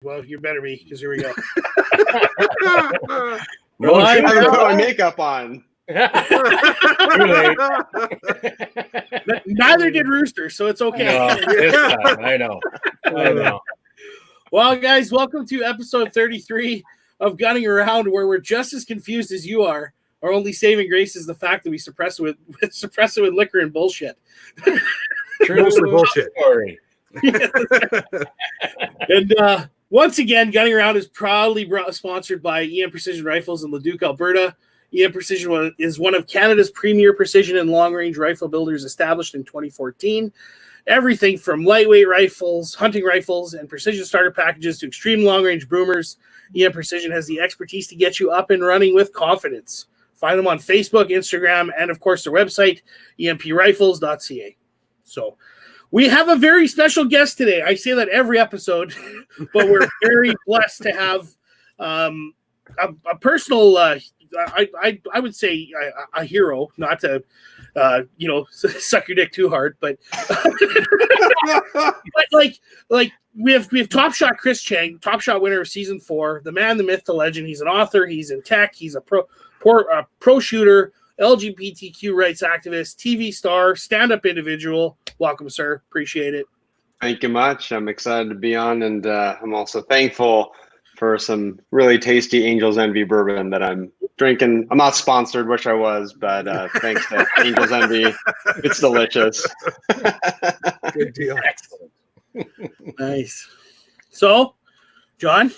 Well, you better be, because here we go. No, I haven't put my makeup on. Too late. Neither did Rooster, so it's okay. No, this time. I know. Well, guys, welcome to episode 33 of Gunning Around, where we're just as confused as you are. Our only saving grace is the fact that we suppress it with liquor and bullshit. True. Mostly bullshit. Story. And once again, Gunning Around is proudly sponsored by EM Precision Rifles in Leduc, Alberta. EM Precision is one of Canada's premier precision and long-range rifle builders, established in 2014. Everything from lightweight rifles, hunting rifles, and precision starter packages to extreme long-range boomers, EM Precision has the expertise to get you up and running with confidence. Find them on Facebook, Instagram, and of course their website, emprifles.ca. So we have a very special guest today. I say that every episode, but we're very blessed to have a personal, I would say a hero, not to, suck your dick too hard, but, but like we have Top Shot Chris Cheng, Top Shot winner of season 4, the man, the myth, the legend. He's an author. He's in tech. He's a pro shooter, LGBTQ rights activist, TV star, stand-up individual. Welcome, sir. Appreciate it. Thank you much. I'm excited to be on, and I'm also thankful for some really tasty Angel's Envy bourbon that I'm drinking. I'm not sponsored, wish I was, but thanks to Angel's Envy, it's delicious. Good deal. Excellent. Nice. So, John?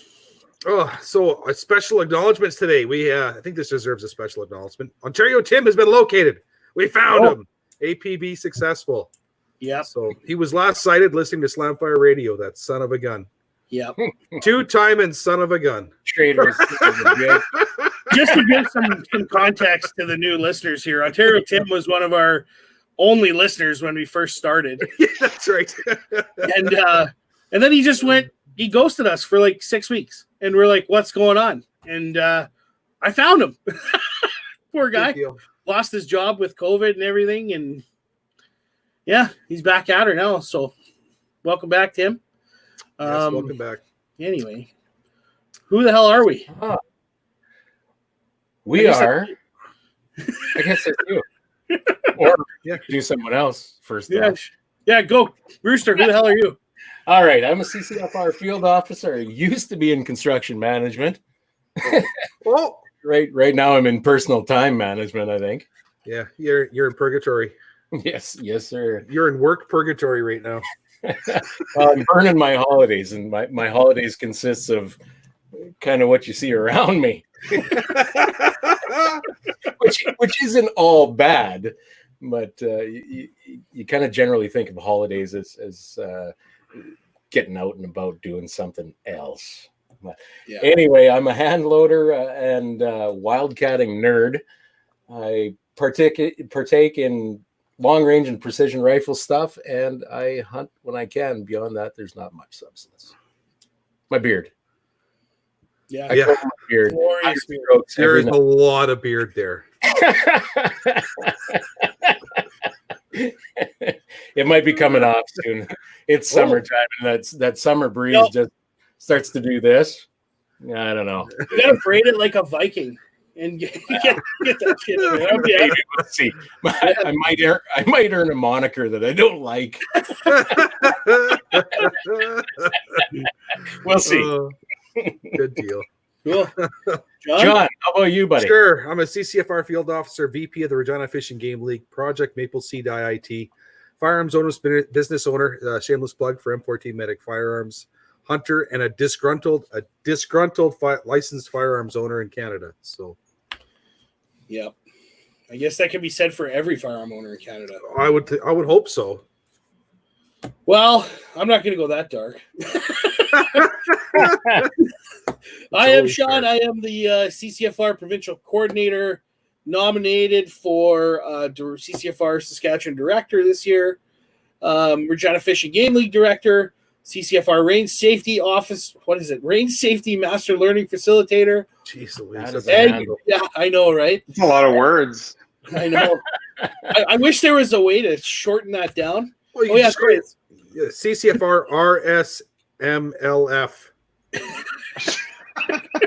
So special acknowledgements today. We I think this deserves a special acknowledgement. Ontario Tim has been located. We found him. APB successful. Yeah. So he was last sighted listening to Slamfire Radio. That son of a gun. Yeah. 2-time and son of a gun. Traitors. Just to give some context to the new listeners here, Ontario Tim was one of our only listeners when we first started. Yeah, that's right. And then he just he ghosted us for like 6 weeks. And we're like, what's going on? And I found him. Poor guy. Lost his job with COVID and everything. And yeah, he's back at her now. So welcome back, Tim. Yes, welcome back. Anyway, who the hell are we? We are. I guess it's you. Or do someone else first. Yeah, go. Rooster, who the hell are you? All right, I'm a CCFR field officer. I used to be in construction management. Right now I'm in personal time management, I think. Yeah, you're in purgatory. Yes, sir. You're in work purgatory right now. I'm burning my holidays, and my holidays consists of kind of what you see around me. which isn't all bad, but you kind of generally think of holidays as getting out and about doing something else. Yeah. Anyway, I'm a hand loader and wildcatting nerd. I partake in long range and precision rifle stuff, and I hunt when I can. Beyond that, there's not much substance. My beard. Yeah. My beard. There is a lot of beard there. It might be coming off soon. It's summertime, and that summer breeze just starts to do this. I don't know. You gotta braid it like a Viking and get that shit in there. Maybe, let's see. I might earn a moniker that I don't like. We'll see. Good deal. Cool. John, how about you, buddy? Sure. I'm a CCFR field officer, VP of the Regina Fishing Game League, Project Maple Seed IIT, firearms owners, business owner, shameless plug for M14 Medic Firearms, hunter, and a disgruntled licensed firearms owner in Canada. So, yeah, I guess that can be said for every firearm owner in Canada. I would hope so. Well, I'm not going to go that dark. I am Sean. I am the CCFR provincial coordinator, nominated for CCFR Saskatchewan director this year, Regina Fishing Game League director, CCFR Range Safety Office. What is it? Range Safety Master Learning Facilitator. Jeez Louise. Yeah, I know, right? It's a lot of words. I know. I wish there was a way to shorten that down. Well, CCFR RSMLF.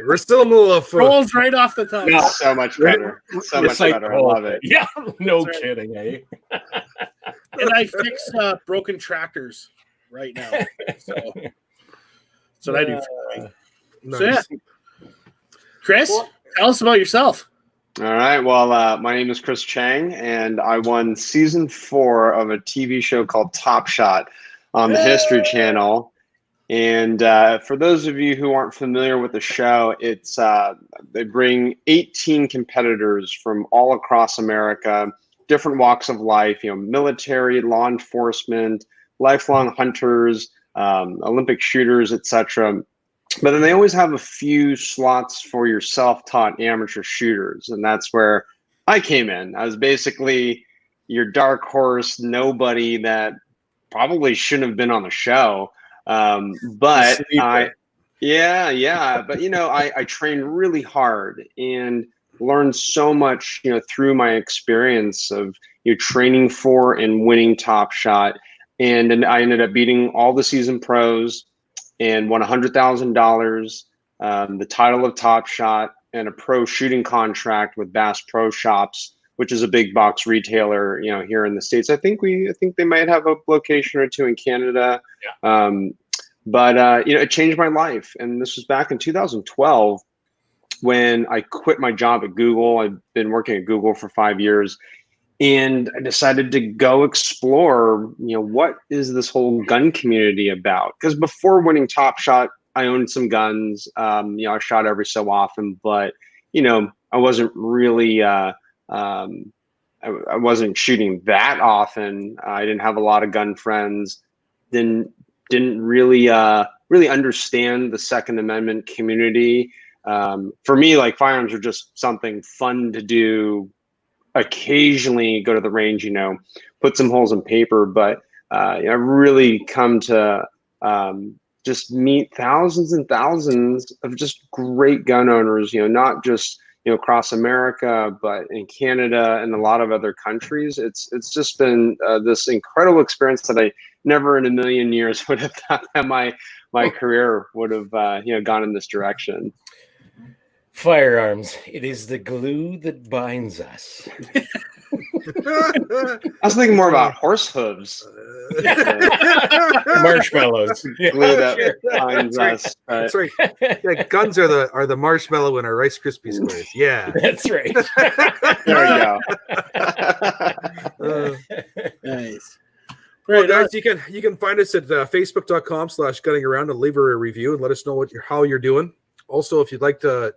We're still in the middle of Rolls right off the tongue. It's so much better. So much Recite better. the I whole love thing. it. Yeah, no That's right. kidding, eh? And I fix broken tractors right now. So that's what I do. nice. So yeah, Chris, tell us about yourself. All right. Well, my name is Chris Cheng, and I won season 4 of a TV show called Top Shot on the History Channel. And for those of you who aren't familiar with the show, it's they bring 18 competitors from all across America, different walks of life, military, law enforcement, lifelong hunters, Olympic shooters, etc. But then they always have a few slots for your self-taught amateur shooters, and that's where I came in. I was basically your dark horse, nobody that probably shouldn't have been on the show. But I trained really hard and learned so much, through my experience of training for and winning Top Shot. And I ended up beating all the season pros and won $100,000, the title of Top Shot, and a pro shooting contract with Bass Pro Shops, which is a big box retailer, here in the States. I think they might have a location or two in Canada. Yeah. But it changed my life. And this was back in 2012 when I quit my job at Google. I've been working at Google for 5 years. And I decided to go explore, what is this whole gun community about? Because before winning Top Shot, I owned some guns. I shot every so often, but, I wasn't really, I wasn't shooting that often. I didn't have a lot of gun friends. Didn't really understand the Second Amendment community. For me, like, firearms are just something fun to do. Occasionally go to the range, put some holes in paper, but I've really come to just meet thousands and thousands of just great gun owners, not just across America, but in Canada and a lot of other countries. It's just been this incredible experience that I never in a million years would have thought that my career would have gone in this direction. Firearms, it is the glue that binds us. I was thinking more about horse hooves. Marshmallows. Glue that binds us. That's right. Yeah, guns are the marshmallow in our Rice Krispie squares. Yeah, that's right. There we go. Nice. Well, guys, you can find us at facebook.com/gunningaround and leave a review and let us know how you're doing. Also, if you'd like the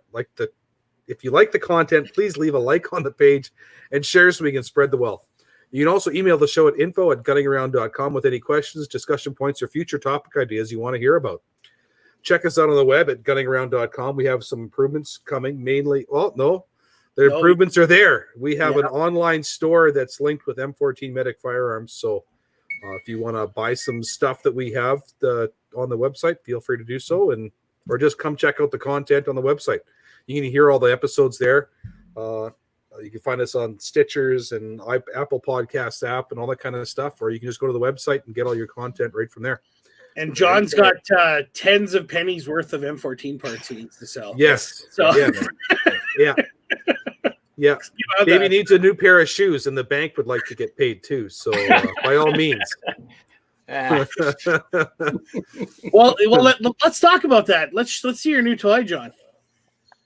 content, please leave a like on the page and share so we can spread the wealth. You can also email the show at info@gunningaround.com with any questions, discussion points, or future topic ideas you want to hear about. Check us out on the web at gunningaround.com. We have some improvements coming, improvements are there. We have an online store that's linked with M14 Medic firearms. So if you want to buy some stuff that we have on the website, feel free to do so, or just come check out the content on the website. You can hear all the episodes there. You can find us on Stitchers and Apple Podcasts app and all that kind of stuff, or you can just go to the website and get all your content right from there. And John's got tens of pennies worth of M14 parts he needs to sell. Yes. So yeah. Davey needs a new pair of shoes, and the bank would like to get paid too. So by all means. Well, let's talk about that. Let's see your new toy, John.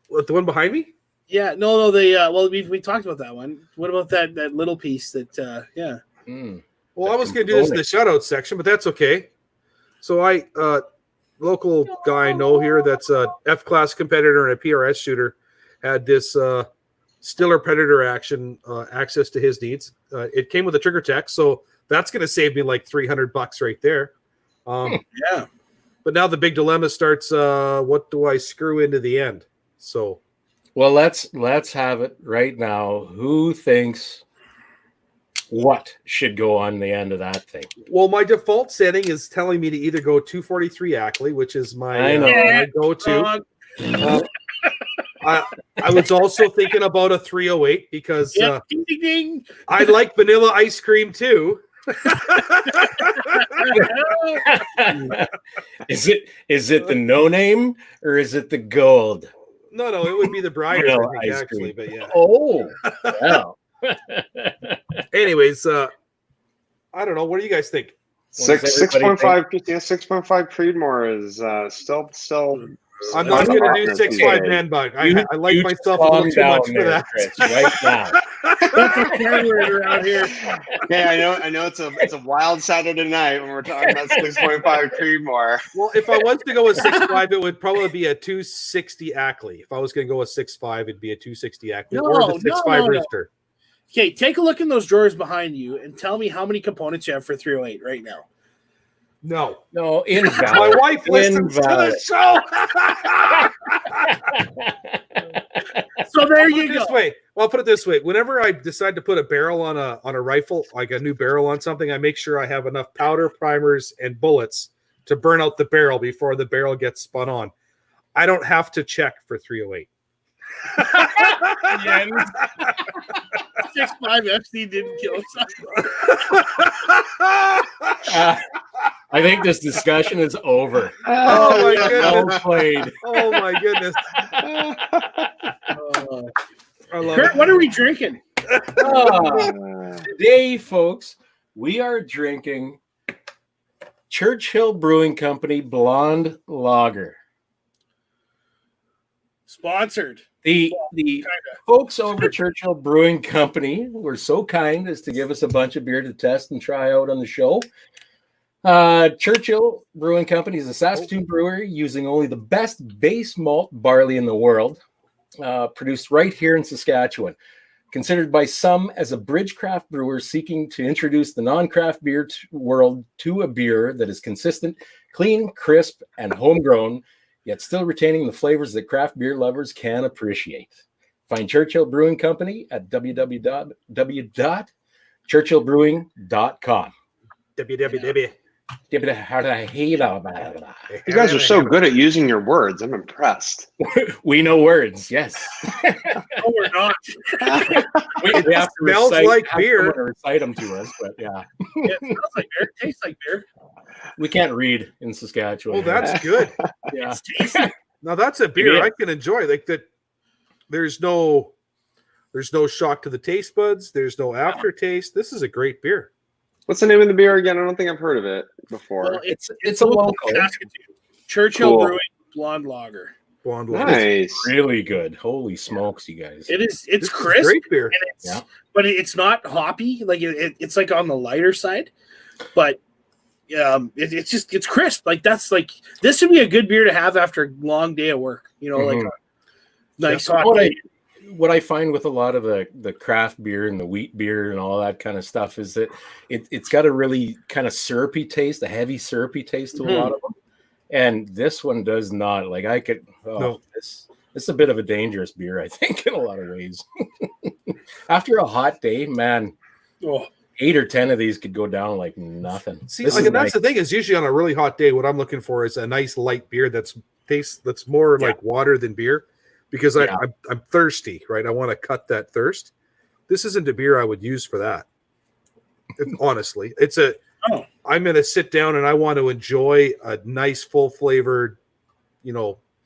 What, the one behind me? Yeah, no. We talked about that one. What about that little piece that? Well, I was going to do this in the shout-out section, but that's okay. So local guy I know here that's a F-class competitor and a PRS shooter had this Stiller Predator access to his needs. It came with a trigger tech, so that's going to save me like $300 right there. Yeah. But now the big dilemma starts. What do I screw into the end? So, well, let's have it right now. Who thinks what should go on the end of that thing? Well, my default setting is telling me to either go 243 Ackley, which is my go-to. I was also thinking about a 308 because ding, ding, ding. I like vanilla ice cream too. Is it the no name or is it the gold? No, it would be the Briars, I Vanilla think, ice actually, cream. but yeah. Oh, wow. Anyways, I don't know. What do you guys think? What does everybody 6.5. Yeah, 6.5 Creedmoor is still. I'm not going to do These 6.5 days. man bug. I like You myself a little calm too much down for there, that. Chris, right now. That's our standard around here. Yeah, I know it's a wild Saturday night when we're talking about 6.5 Creedmoor. Well, if I was to go with 6.5, it would probably be a 260 Ackley. If I was going to go with 6.5, it'd be a 260 Ackley or the 6.5 Rooster. Okay, take a look in those drawers behind you and tell me how many components you have for 308 right now. No, Invalid. my wife listens to the show. So there you go. I'll put it this way. Whenever I decide to put a barrel on a rifle, like a new barrel on something, I make sure I have enough powder, primers, and bullets to burn out the barrel before the barrel gets spun on. I don't have to check for 308. Yeah, 6.5 FC didn't kill I think this discussion is over. Oh my Well goodness. played. Oh my goodness. I love Kurt, it. what are we drinking? Today, folks, we are drinking Churchill Brewing Company Blonde Lager. Sponsored. The folks over at Churchill Brewing Company were so kind as to give us a bunch of beer to test and try out on the show. Churchill Brewing Company is a Saskatoon brewery using only the best base malt barley in the world, produced right here in Saskatchewan. Considered by some as a bridge craft brewer seeking to introduce the non-craft beer world to a beer that is consistent, clean, crisp, and homegrown, yet still retaining the flavors that craft beer lovers can appreciate. Find Churchill Brewing Company at www.churchillbrewing.com. www. You guys are so good at using your words. I'm impressed. We know words, yes. No, we're not. we have to smells like beer. Recite them to us, but yeah. It smells like beer. It tastes like beer. We can't read in Saskatchewan. Oh, that's good. Yeah. It's tasty. Now that's a beer Yeah. I can enjoy. Like that, there's no shock to the taste buds. There's no aftertaste. This is a great beer. What's the name of the beer again? I don't think I've heard of it before. Well, it's a local. Saskatoon. Churchill Cool. Brewing Blonde Lager. Blonde lager. Nice. Really good. Holy smokes, you guys. It's This is crisp, great beer. and Yeah. but it's not hoppy. Like it's like on the lighter side, but it's crisp. Like this would be a good beer to have after a long day of work. You know, like a nice hot day. What I find with a lot of the craft beer and the wheat beer and all that kind of stuff is that it's got a really kind of syrupy taste, a heavy syrupy taste to a lot of them. And this one does not. Like this is a bit of a dangerous beer, I think, in a lot of ways. After a hot day, man, 8 or 10 of these could go down like nothing. See, and that's the thing is usually on a really hot day, what I'm looking for is a nice light beer that's more like water than beer. Because I'm thirsty, right? I want to cut that thirst. This isn't a beer I would use for that. Honestly, I'm going to sit down and I want to enjoy a nice, full flavored,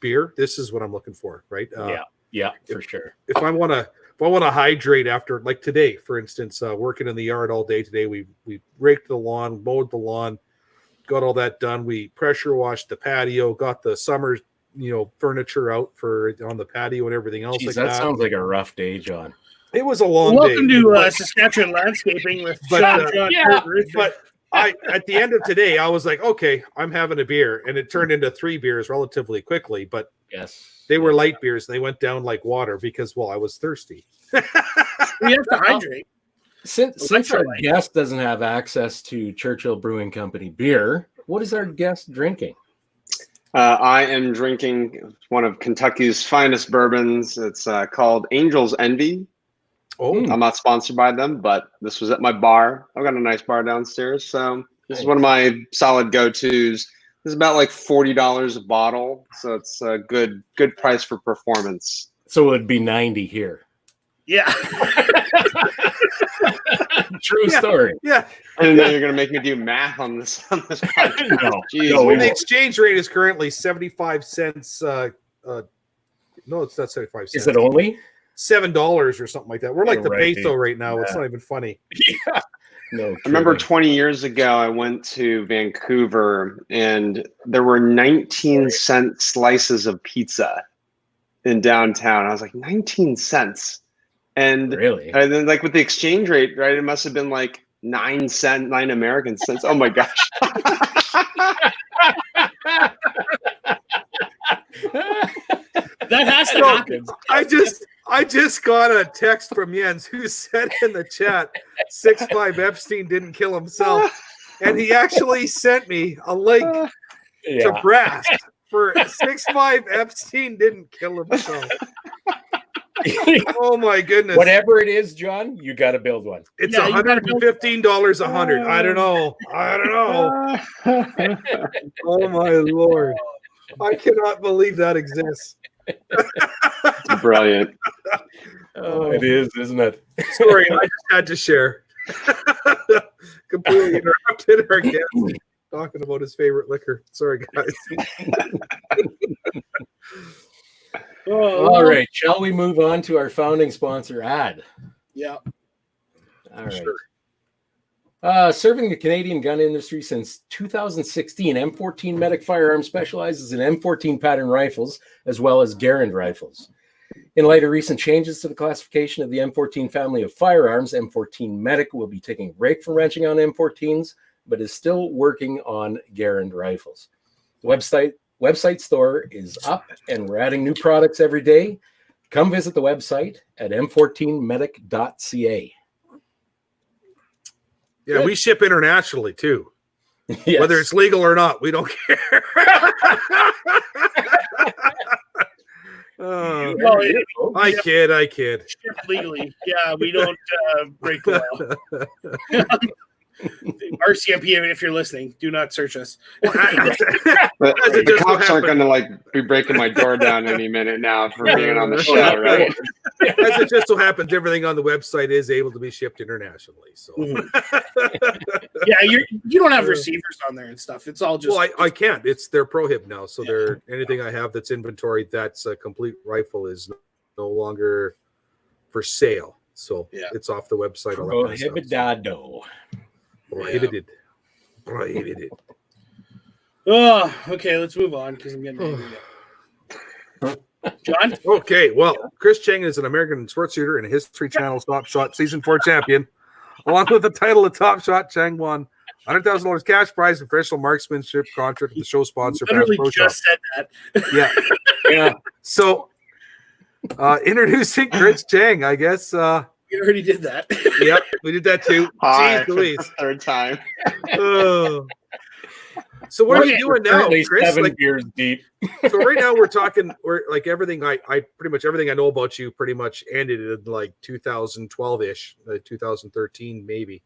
beer. This is what I'm looking for, right? Yeah, for sure. If I want to hydrate after, like today, for instance, working in the yard all day today, we raked the lawn, mowed the lawn, got all that done. We pressure washed the patio, got the summer furniture out for on the patio and everything else. Jeez, that sounds like a rough day, John. It was a long day. Welcome to Saskatchewan Landscaping with John. But at the end of today, I was like, okay, I'm having a beer, and it turned into 3 beers relatively quickly. But yes, they were light beers, and they went down like water because I was thirsty. We have to hydrate. Since our guest doesn't have access to Churchill Brewing Company beer, what is our guest drinking? I am drinking one of Kentucky's finest bourbons. It's called Angel's Envy. Oh, I'm not sponsored by them, but this was at my bar. I've got a nice bar downstairs, so this is one of my solid go-tos. This is about like $40 a bottle, so it's a good price for performance. So it would be 90 here. Yeah. True story. Yeah. And then you're going to make me do math on this podcast. No, Jeez. no, we Well, the won't. exchange rate is currently 75 cents. No, it's not 75 cents. Is it only? $7 or something like that? We're like You're the right, peso dude. right now. It's Yeah. not even funny. Yeah. No. I remember kidding. 20 years ago, I went to Vancouver and there were 19-cent slices of pizza in downtown. I was like, 19 cents. And Really? then, like, with the exchange rate, right, it must have been like 9 American cents. Oh my gosh. That has to happen. I just got a text from Jens who said in the chat 6'5" Epstein didn't kill himself. And he actually sent me a link to Yeah. Brass for 6'5" Epstein didn't kill himself. Oh my goodness. Whatever it is, John, you got to build one. It's Yeah, you gotta $115 a 100. I don't know. Oh my Lord. I cannot believe that exists. Brilliant. Oh, it is, isn't it? Sorry, I just had to share. Completely interrupted our guest talking about his favorite liquor. Sorry, guys. All right. Shall we move on to our founding sponsor ad? Yeah. All right. Sure. Serving the Canadian gun industry since 2016, M14 Medic Firearms specializes in M14 pattern rifles as well as Garand rifles. In light of recent changes to the classification of the M14 family of firearms, M14 Medic will be taking a break from wrenching on M14s, but is still working on Garand rifles. The website store is up and we're adding new products every day. Come visit the website at m14medic.ca. Yeah, we ship internationally too. Yes. Whether it's legal or not, we don't care. Well, I kid. shipped legally. Yeah, we don't break the law. RCMP, if you're listening, do not search us. But As it the just so cops aren't happened- going to be breaking my door down any minute now for being on the show, right? As it just so happens, everything on the website is able to be shipped internationally. So, Yeah, you don't have receivers on there and stuff. It's all just. well, I can't. They're prohib now. So they're anything I have that's inventory that's a complete rifle is no longer for sale. So it's off the website. all that kind of stuff. Prohibidado. Prohibited. Prohibited. Oh, okay. Let's move on because I'm getting angry now. John? Okay, well, Chris Cheng is an American sports shooter and a History Channel's Top Shot Season 4 champion. Along with the title of Top Shot, Cheng won $100,000 cash prize and professional marksmanship contract with the show sponsor. Literally Bass Pro just Shop. said that. Yeah. So, introducing Chris Cheng, I guess. We already did that. Yep, we did that too. Hi, Jeez Louise. for the third time. Oh. So what are you doing now, Currently Chris? 7 beers deep. So right now we're like everything I pretty much everything I know about you pretty much ended in like 2012-ish, 2013 maybe.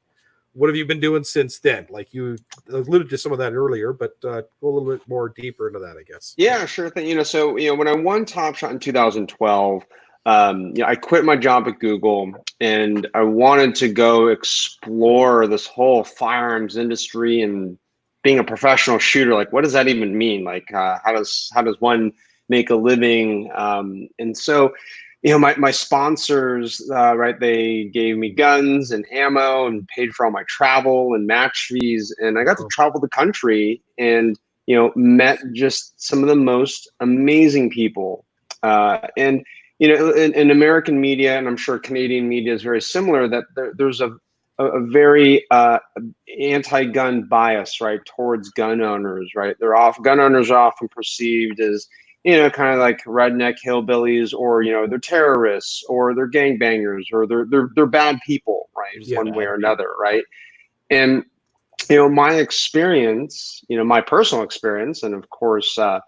What have you been doing since then? Like you alluded to some of that earlier, but go a little bit more deeper into that, I guess. Yeah, sure thing. So when I won Top Shot in 2012, I quit my job at Google and I wanted to go explore this whole firearms industry and being a professional shooter. Like, what does that even mean? Like, how does one make a living? And so, my sponsors, right, they gave me guns and ammo and paid for all my travel and match fees. And I got to travel the country and, met just some of the most amazing people. And in American media, and I'm sure Canadian media is very similar, that there's a very anti-gun bias, right, towards gun owners, right? Gun owners are often perceived as, kind of like redneck hillbillies, or they're terrorists, or they're gangbangers, or they're bad people, right, one way or another, right? And my experience, my personal experience, and of course, the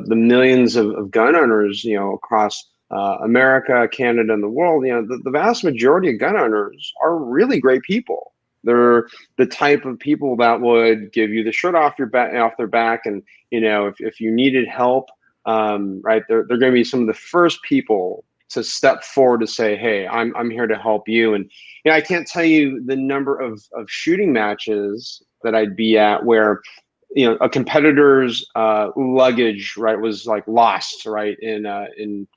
millions of gun owners, across America, Canada, and the world, the vast majority of gun owners are really great people. They're the type of people that would give you the shirt off their back, and if you needed help, right, they're going to be some of the first people to step forward to say, hey, I'm here to help you. And I can't tell you the number of shooting matches that I'd be at where a competitor's luggage, right, was like lost, right, in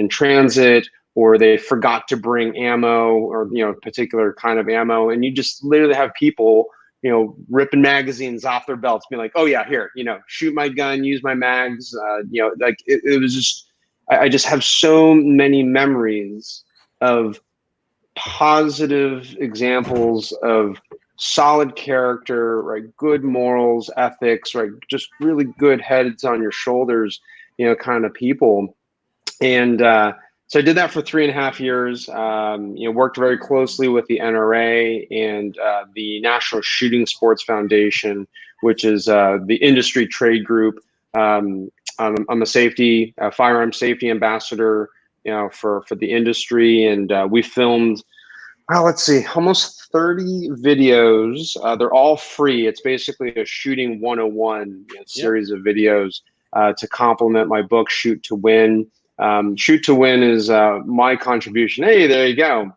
transit, or they forgot to bring ammo, or a particular kind of ammo, and you just literally have people ripping magazines off their belts, being like, oh yeah, here, shoot my gun, use my mags, like it was just, I just have so many memories of positive examples of solid character, right, good morals, ethics, right, just really good heads on your shoulders, kind of people. And so I did that for 3.5 years. Worked very closely with the NRA and the National Shooting Sports Foundation, which is the industry trade group. I'm a firearm safety ambassador, for the industry, and we filmed, let's see, almost 30 videos. They're all free. It's basically a shooting 101 series of videos to complement my book, Shoot to Win. Shoot to Win is my contribution. Hey, there you go.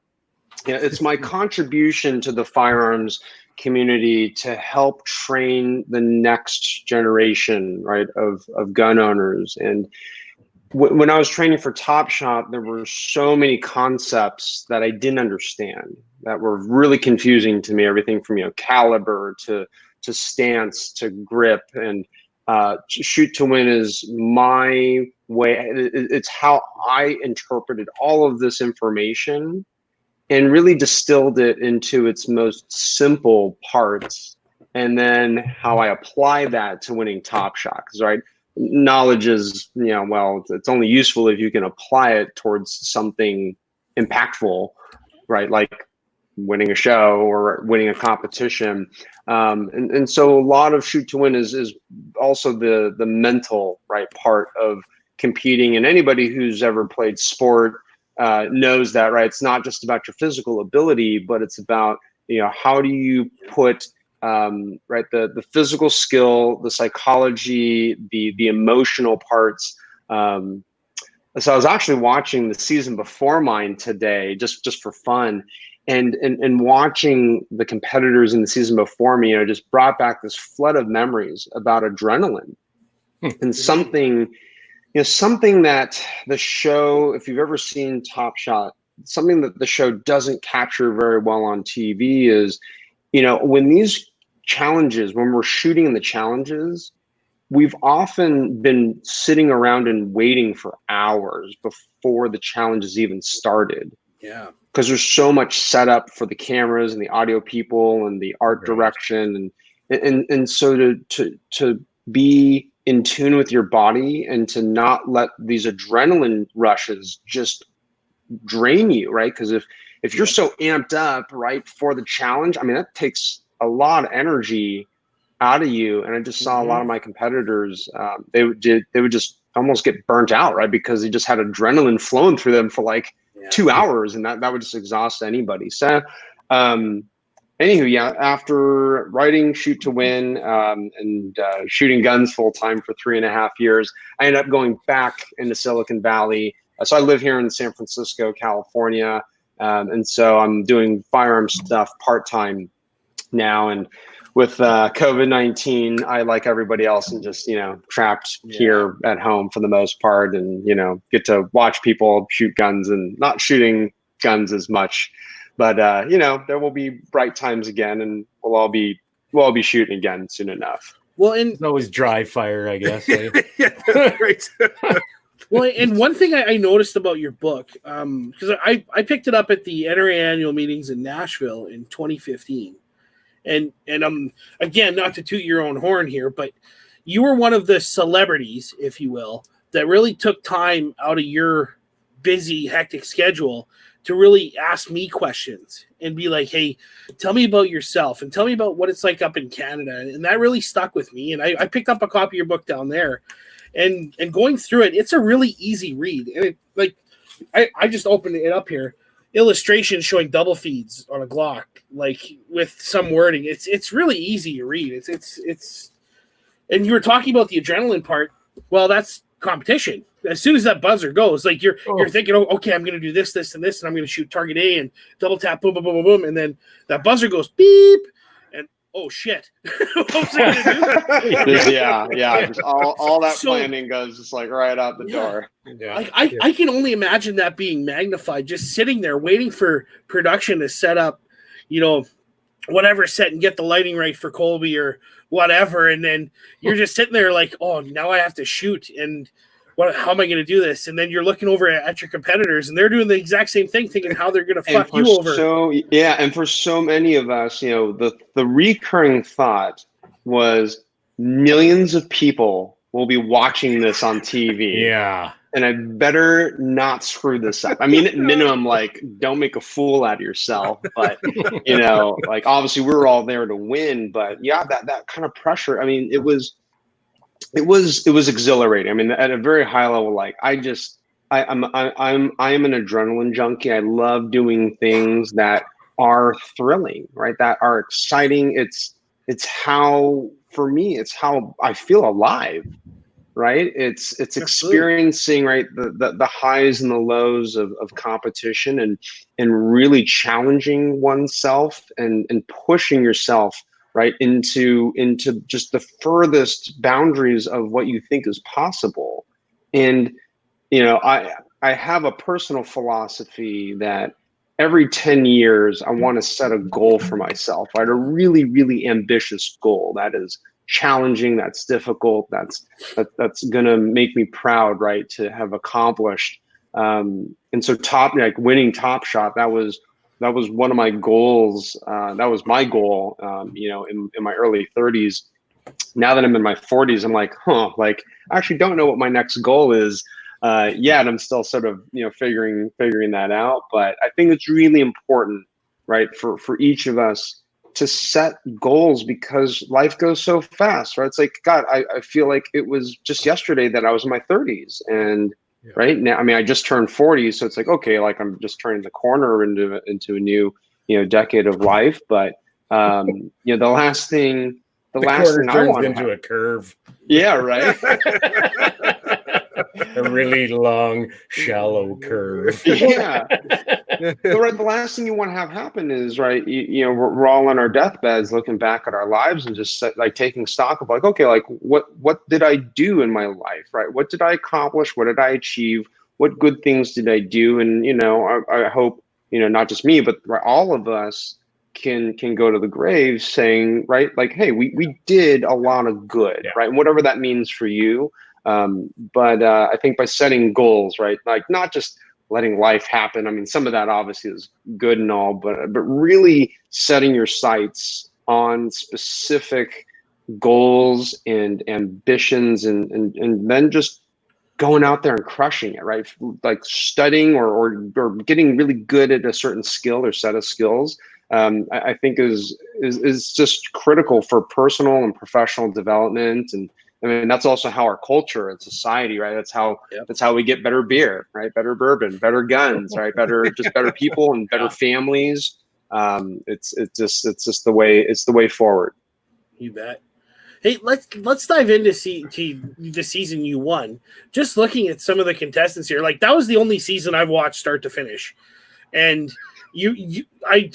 It's my contribution to the firearms community to help train the next generation, right, of gun owners. And when I was training for Top Shot, there were so many concepts that I didn't understand that were really confusing to me. Everything from caliber to stance to grip, and Shoot to Win is my way. It's how I interpreted all of this information and really distilled it into its most simple parts, and then how I apply that to winning Top Shot. Because, right, knowledge is, well, it's only useful if you can apply it towards something impactful, right, like winning a show or winning a competition. And so a lot of Shoot to Win is also the mental, right, part of competing. And anybody who's ever played sport knows that, right, it's not just about your physical ability, but it's about, how do you put right, the physical skill, the psychology, the emotional parts. So I was actually watching the season before mine today, just for fun, and watching the competitors in the season before me, just brought back this flood of memories about adrenaline and something that the show, if you've ever seen Top Shot, something that the show doesn't capture very well on TV is, when these challenges, when we're shooting in the challenges, we've often been sitting around and waiting for hours before the challenges even started. Yeah. Because there's so much setup for the cameras and the audio people and the art direction. And so to be in tune with your body and to not let these adrenaline rushes just drain you, right? Because if you're so amped up, right, for the challenge, I mean, that takes a lot of energy out of you. And I just saw a lot of my competitors, they would just almost get burnt out, right? Because they just had adrenaline flowing through them for like 2 hours, and that would just exhaust anybody. So anywho, after writing Shoot to Win and shooting guns full time for 3.5 years, I ended up going back into Silicon Valley. So I live here in San Francisco, California. And so I'm doing firearm stuff part-time now. And with COVID-19, I, like everybody else, and just, trapped here at home for the most part, and, get to watch people shoot guns and not shooting guns as much. But, there will be bright times again, and we'll all be shooting again soon enough. Well, and It's always dry fire, I guess. Eh? Yeah, that's great. well, and one thing I noticed about your book, because I picked it up at the NRA annual meetings in Nashville in 2015. And again, not to toot your own horn here, but you were one of the celebrities, if you will, that really took time out of your busy, hectic schedule to really ask me questions and be like, hey, tell me about yourself and tell me about what it's like up in Canada. And that really stuck with me. And I picked up a copy of your book down there, and going through it, it's a really easy read. And I just opened it up here. Illustrations showing double feeds on a Glock, like with some wording. It's really easy to read. It's and you were talking about the adrenaline part. Well, that's competition. as soon as that buzzer goes, like you're Oh. thinking, oh, okay, I'm going to do this, this, and this, and I'm going to shoot target A and double tap, boom, boom, boom, boom, boom, and then that buzzer goes beep, and oh shit, what was I going to do? Just all that So- planning goes just like right out the door. Yeah. Like I can only imagine that being magnified, just sitting there waiting for production to set up, whatever set and get the lighting right for Colby or whatever, and then you're just sitting there like, oh, now I have to shoot, and how am I going to do this? And then you're looking over at your competitors, and they're doing the exact same thing, thinking how they're going to fuck you over. And for so many of us, the recurring thought was millions of people will be watching this on TV. Yeah. And I better not screw this up. I mean, at minimum, like, don't make a fool out of yourself. But, like, obviously we're all there to win. But yeah, that kind of pressure. I mean, it was exhilarating. I mean, at a very high level, like I am an adrenaline junkie. I love doing things that are thrilling, right? That are exciting. It's how, for me, it's how I feel alive. Right. It's experiencing, right, the highs and the lows of competition and really challenging oneself and pushing yourself right into just the furthest boundaries of what you think is possible. And I have a personal philosophy that every 10 years I want to set a goal for myself, right? A really, really ambitious goal that is challenging, that's difficult, that's gonna make me proud, right, to have accomplished. And so winning Top Shot, that was one of my goals. That was my goal, in my early 30s. Now that I'm in my 40s, I'm like, I actually don't know what my next goal is yet. I'm still sort of figuring that out. But I think it's really important, right, for each of us to set goals, because life goes so fast, right? It's like, God, I feel like it was just yesterday that I was in my 30s, and right now, I mean, I just turned 40, so it's like, okay, like I'm just turning the corner into a new, decade of life. But the last thing I want into a curve. Yeah, right. A really long, shallow curve. Yeah. So, right, the last thing you want to have happen is, right, we're all on our deathbeds looking back at our lives and just like taking stock of like, okay, like what did I do in my life, right? What did I accomplish? What did I achieve? What good things did I do? And, I hope, not just me, but all of us can go to the grave saying, right, like, hey, we did a lot of good, right? And whatever that means for you. But I think by setting goals, right, like not just letting life happen. I mean, some of that obviously is good and all, but really setting your sights on specific goals and ambitions, and then just going out there and crushing it, right? Like studying or getting really good at a certain skill or set of skills. I think is just critical for personal and professional development. And I mean, that's also how our culture and society, right? That's how we get better beer, right? Better bourbon, better guns, right? Better people and better families. It's just the way forward. You bet. Hey, let's dive into the season you won. Just looking at some of the contestants here, like that was the only season I've watched start to finish, and I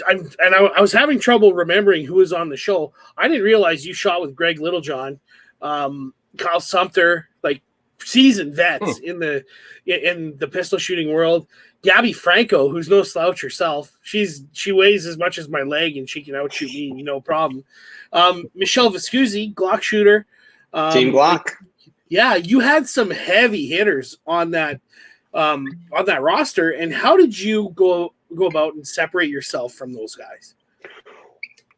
was having trouble remembering who was on the show. I didn't realize you shot with Greg Littlejohn, Kyle Sumter, like seasoned vets in the pistol shooting world. Gabby Franco, who's no slouch herself. She weighs as much as my leg and she can outshoot me, no problem. Michelle Viscusi, Glock shooter. Team Glock. Yeah, you had some heavy hitters on that roster. And how did you go about and separate yourself from those guys?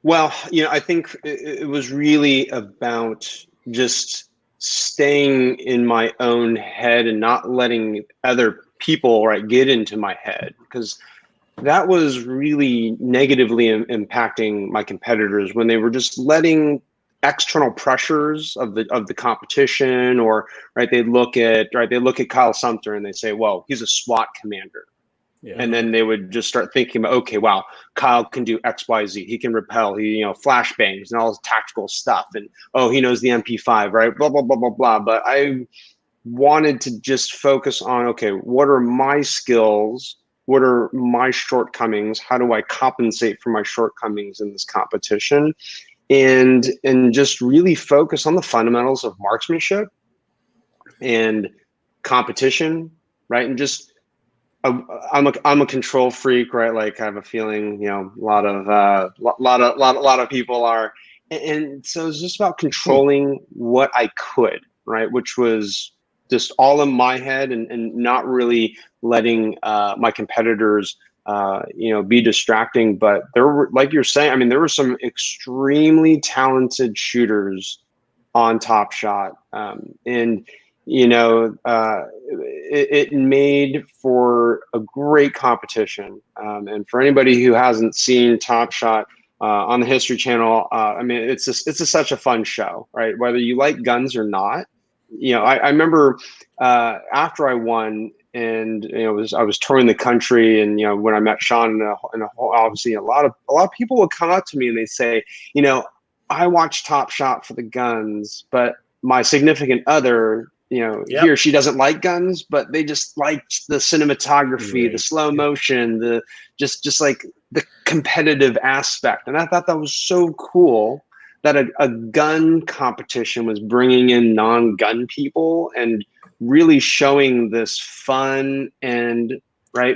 Well, I think it was really about just staying in my own head and not letting other people get into my head, because that was really negatively impacting my competitors when they were just letting external pressures of the competition, or they look at Kyle Sumter and they say, well, he's a SWAT commander. Yeah. And then they would just start thinking about, okay, wow, Kyle can do X, Y, Z. He can repel, he, flashbangs and all this tactical stuff. And, oh, he knows the MP5, right? Blah, blah, blah, blah, blah. But I wanted to just focus on, okay, what are my skills? What are my shortcomings? How do I compensate for my shortcomings in this competition? And just really focus on the fundamentals of marksmanship and competition, right? And just I'm a control freak, right? Like I have a feeling, a lot of people are, and so it's just about controlling what I could, right? Which was just all in my head, and not really letting my competitors be distracting. But there were, like you're saying, I mean, there were some extremely talented shooters on Top Shot, and it made for a great competition. And for anybody who hasn't seen Top Shot on the History Channel, I mean, it's such a fun show, right? Whether you like guns or not. I remember after I won, and I was touring the country, and when I met Sean, and obviously a lot of people would come up to me and they say, I watch Top Shot for the guns, but my significant other, Yep. he or she doesn't like guns, but they just like the cinematography, Right. the slow motion, the just like the competitive aspect. And I thought that was so cool that a gun competition was bringing in non-gun people and really showing this fun and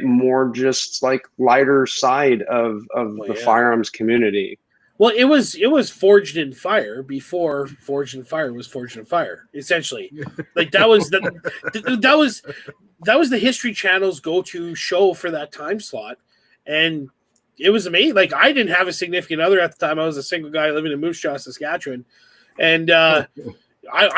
more just like lighter side of the firearms community. Well, it was Forged in Fire before Forged in Fire was Forged in Fire. Essentially, like that was the History Channel's go-to show for that time slot, and it was amazing. Like I didn't have a significant other at the time. I was a single guy living in Moose Jaw, Saskatchewan, and I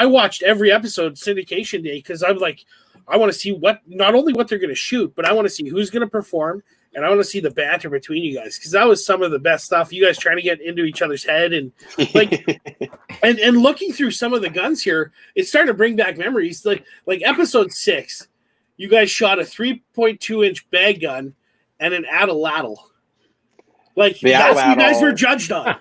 watched every episode syndication day because I'm like, I want to see not only what they're going to shoot, but I want to see who's going to perform. And I want to see the banter between you guys, because that was some of the best stuff. You guys trying to get into each other's head, and like, and looking through some of the guns here, it's starting to bring back memories. Like episode 6, you guys shot a 3.2-inch bag gun and an atlatl. Like that's what you guys were judged on.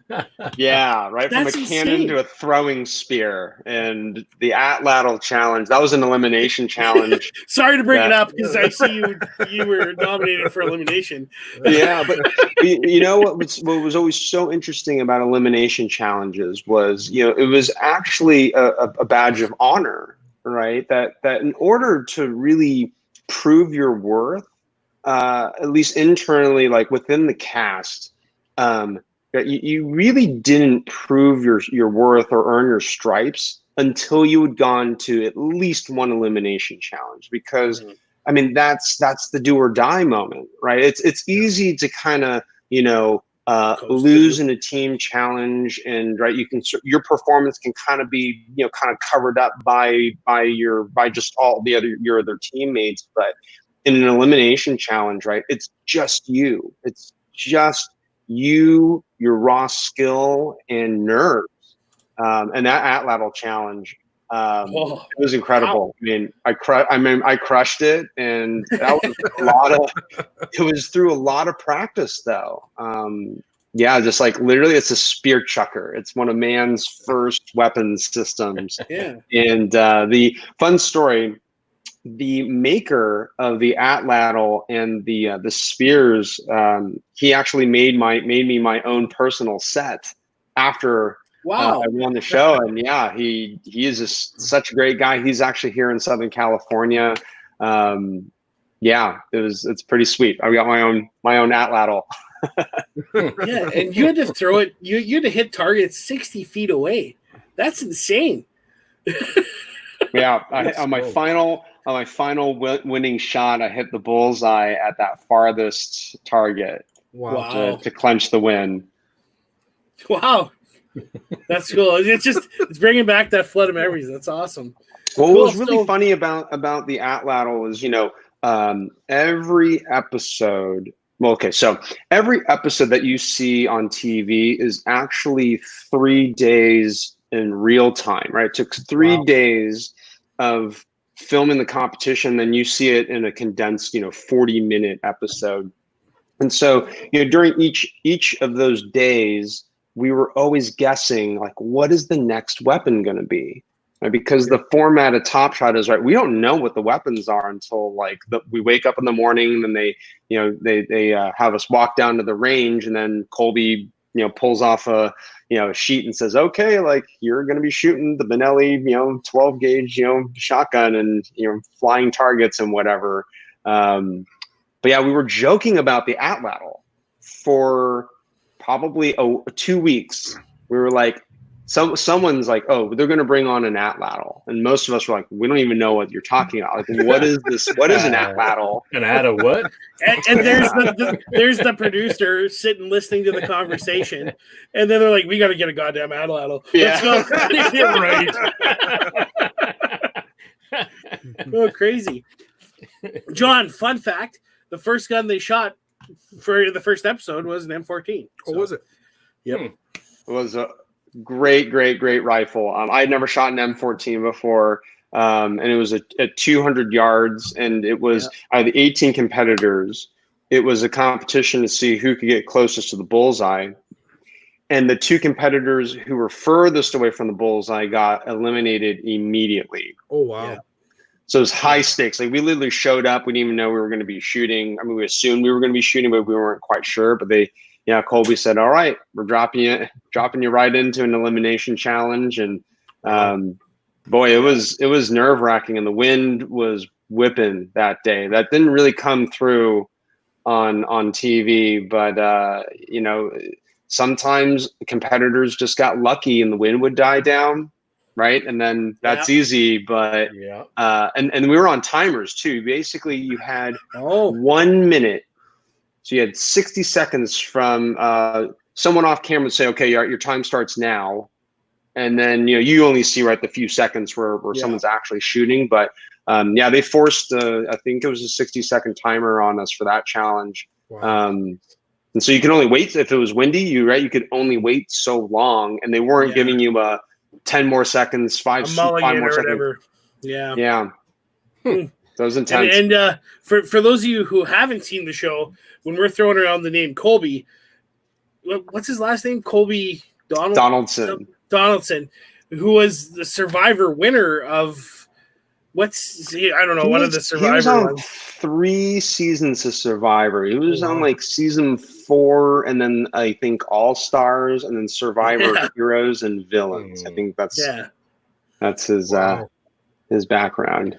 Yeah, right. That's from a insane. Cannon to a throwing spear, and the atlatl challenge. That was an elimination challenge. Sorry to bring it up because I see you were nominated for elimination. Yeah, but what was always so interesting about elimination challenges was it was actually a badge of honor, right? That in order to really prove your worth, at least internally, like within the cast, that you really didn't prove your worth or earn your stripes until you had gone to at least one elimination challenge. Because I mean, that's the do or die moment, right? It's easy to kind of lose in a team challenge, and your performance can kind of be kind of covered up by just all your other teammates. But in an elimination challenge, right, it's just you. It's just you, your raw skill and nerves. And that atlatl challenge, it was incredible. Wow. I mean, I crushed it, and that was it was through a lot of practice though. Yeah, just like literally it's a spear chucker. It's one of man's first weapon systems. Yeah. And the fun story, the maker of the atlatl and the spears, he actually made me my own personal set after I won the show. And yeah, he is just such a great guy. He's actually here in Southern California. Yeah, it's pretty sweet. I got my own atlatl. Yeah, and you had to throw it. You had to hit targets 60 feet away. That's insane. Yeah, on my final winning shot, I hit the bullseye at that farthest target. Wow. To clinch the win. Wow, that's cool. It's bringing back that flood of memories. That's awesome. Well, what was really funny about the atlatl was, every episode. Well, okay, so every episode that you see on TV is actually 3 days in real time, right? It took 3 days of filming the competition, then you see it in a condensed, 40-minute episode. And so, during each of those days, we were always guessing, like, what is the next weapon going to be? right? Because the format of Top Shot is, right, we don't know what the weapons are until like we wake up in the morning, and they have us walk down to the range, and then Colby pulls off a sheet and says, okay, like you're going to be shooting the Benelli 12 gauge shotgun and flying targets and whatever. But yeah, we were joking about the atlatl for probably 2 weeks. We were like, someone's like, oh, they're going to bring on an atlatl, and most of us were like, we don't even know what you're talking about. Like, what is this? What is an atlatl? An at a what? And there's the producer sitting listening to the conversation, and then they're like, we got to get a goddamn atlatl. Yeah. Let's go. Go crazy. John, fun fact: the first gun they shot for the first episode was an M14. Oh, was it? Yep. It was a great rifle. I had never shot an M14 before, and it was at 200 yards, and it was out of the 18 competitors. It was a competition to see who could get closest to the bullseye, and the 2 competitors who were furthest away from the bullseye got eliminated immediately. Oh, wow. Yeah. So it was high stakes. Like, we literally showed up. We didn't even know we were going to be shooting. I mean, we assumed we were going to be shooting, but we weren't quite sure. But Colby said, all right, we're dropping you right into an elimination challenge. And boy, it was nerve wracking, and the wind was whipping that day. That didn't really come through on TV, but sometimes competitors just got lucky and the wind would die down. Right. And then that's easy. But and we were on timers too. Basically, you had 1 minute. So you had 60 seconds from someone off camera would say, okay, your time starts now. And then, you only see the few seconds where someone's actually shooting. But they forced, I think it was a 60-second timer on us for that challenge. Wow. And so you can only wait if it was windy, you could only wait so long, and they weren't giving you 10 more seconds, five more seconds. Whatever. Yeah. Yeah. That was intense. And for those of you who haven't seen the show, when we're throwing around the name Colby, what's his last name? Colby Donaldson. Donaldson, who was the Survivor winner of one of the Survivor. He was on ones. 3 seasons of Survivor. He was on like season 4, and then I think All Stars, and then Survivor Heroes and Villains. I think that's his background.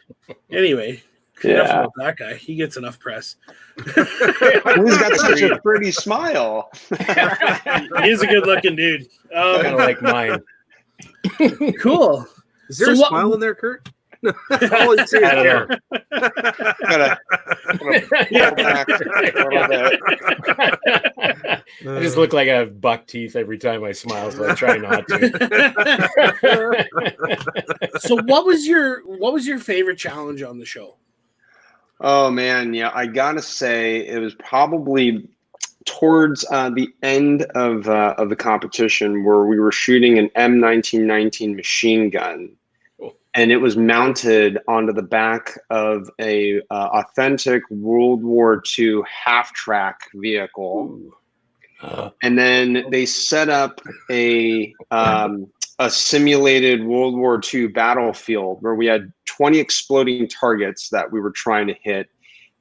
Anyway, enough about that guy. He gets enough press. He's got such a pretty smile. He's a good-looking dude. Kind of like mine. Cool. Is there a smile in there, Kurt? All you see is hair. Gotta pull back a little bit. I just look like I have buck teeth every time I smile, so I try not to. So what was your favorite challenge on the show? Oh man, I gotta say it was probably towards the end of the competition, where we were shooting an M1919 machine gun. And it was mounted onto the back of a authentic World War II half-track vehicle. And then they set up a simulated World War II battlefield where we had 20 exploding targets that we were trying to hit.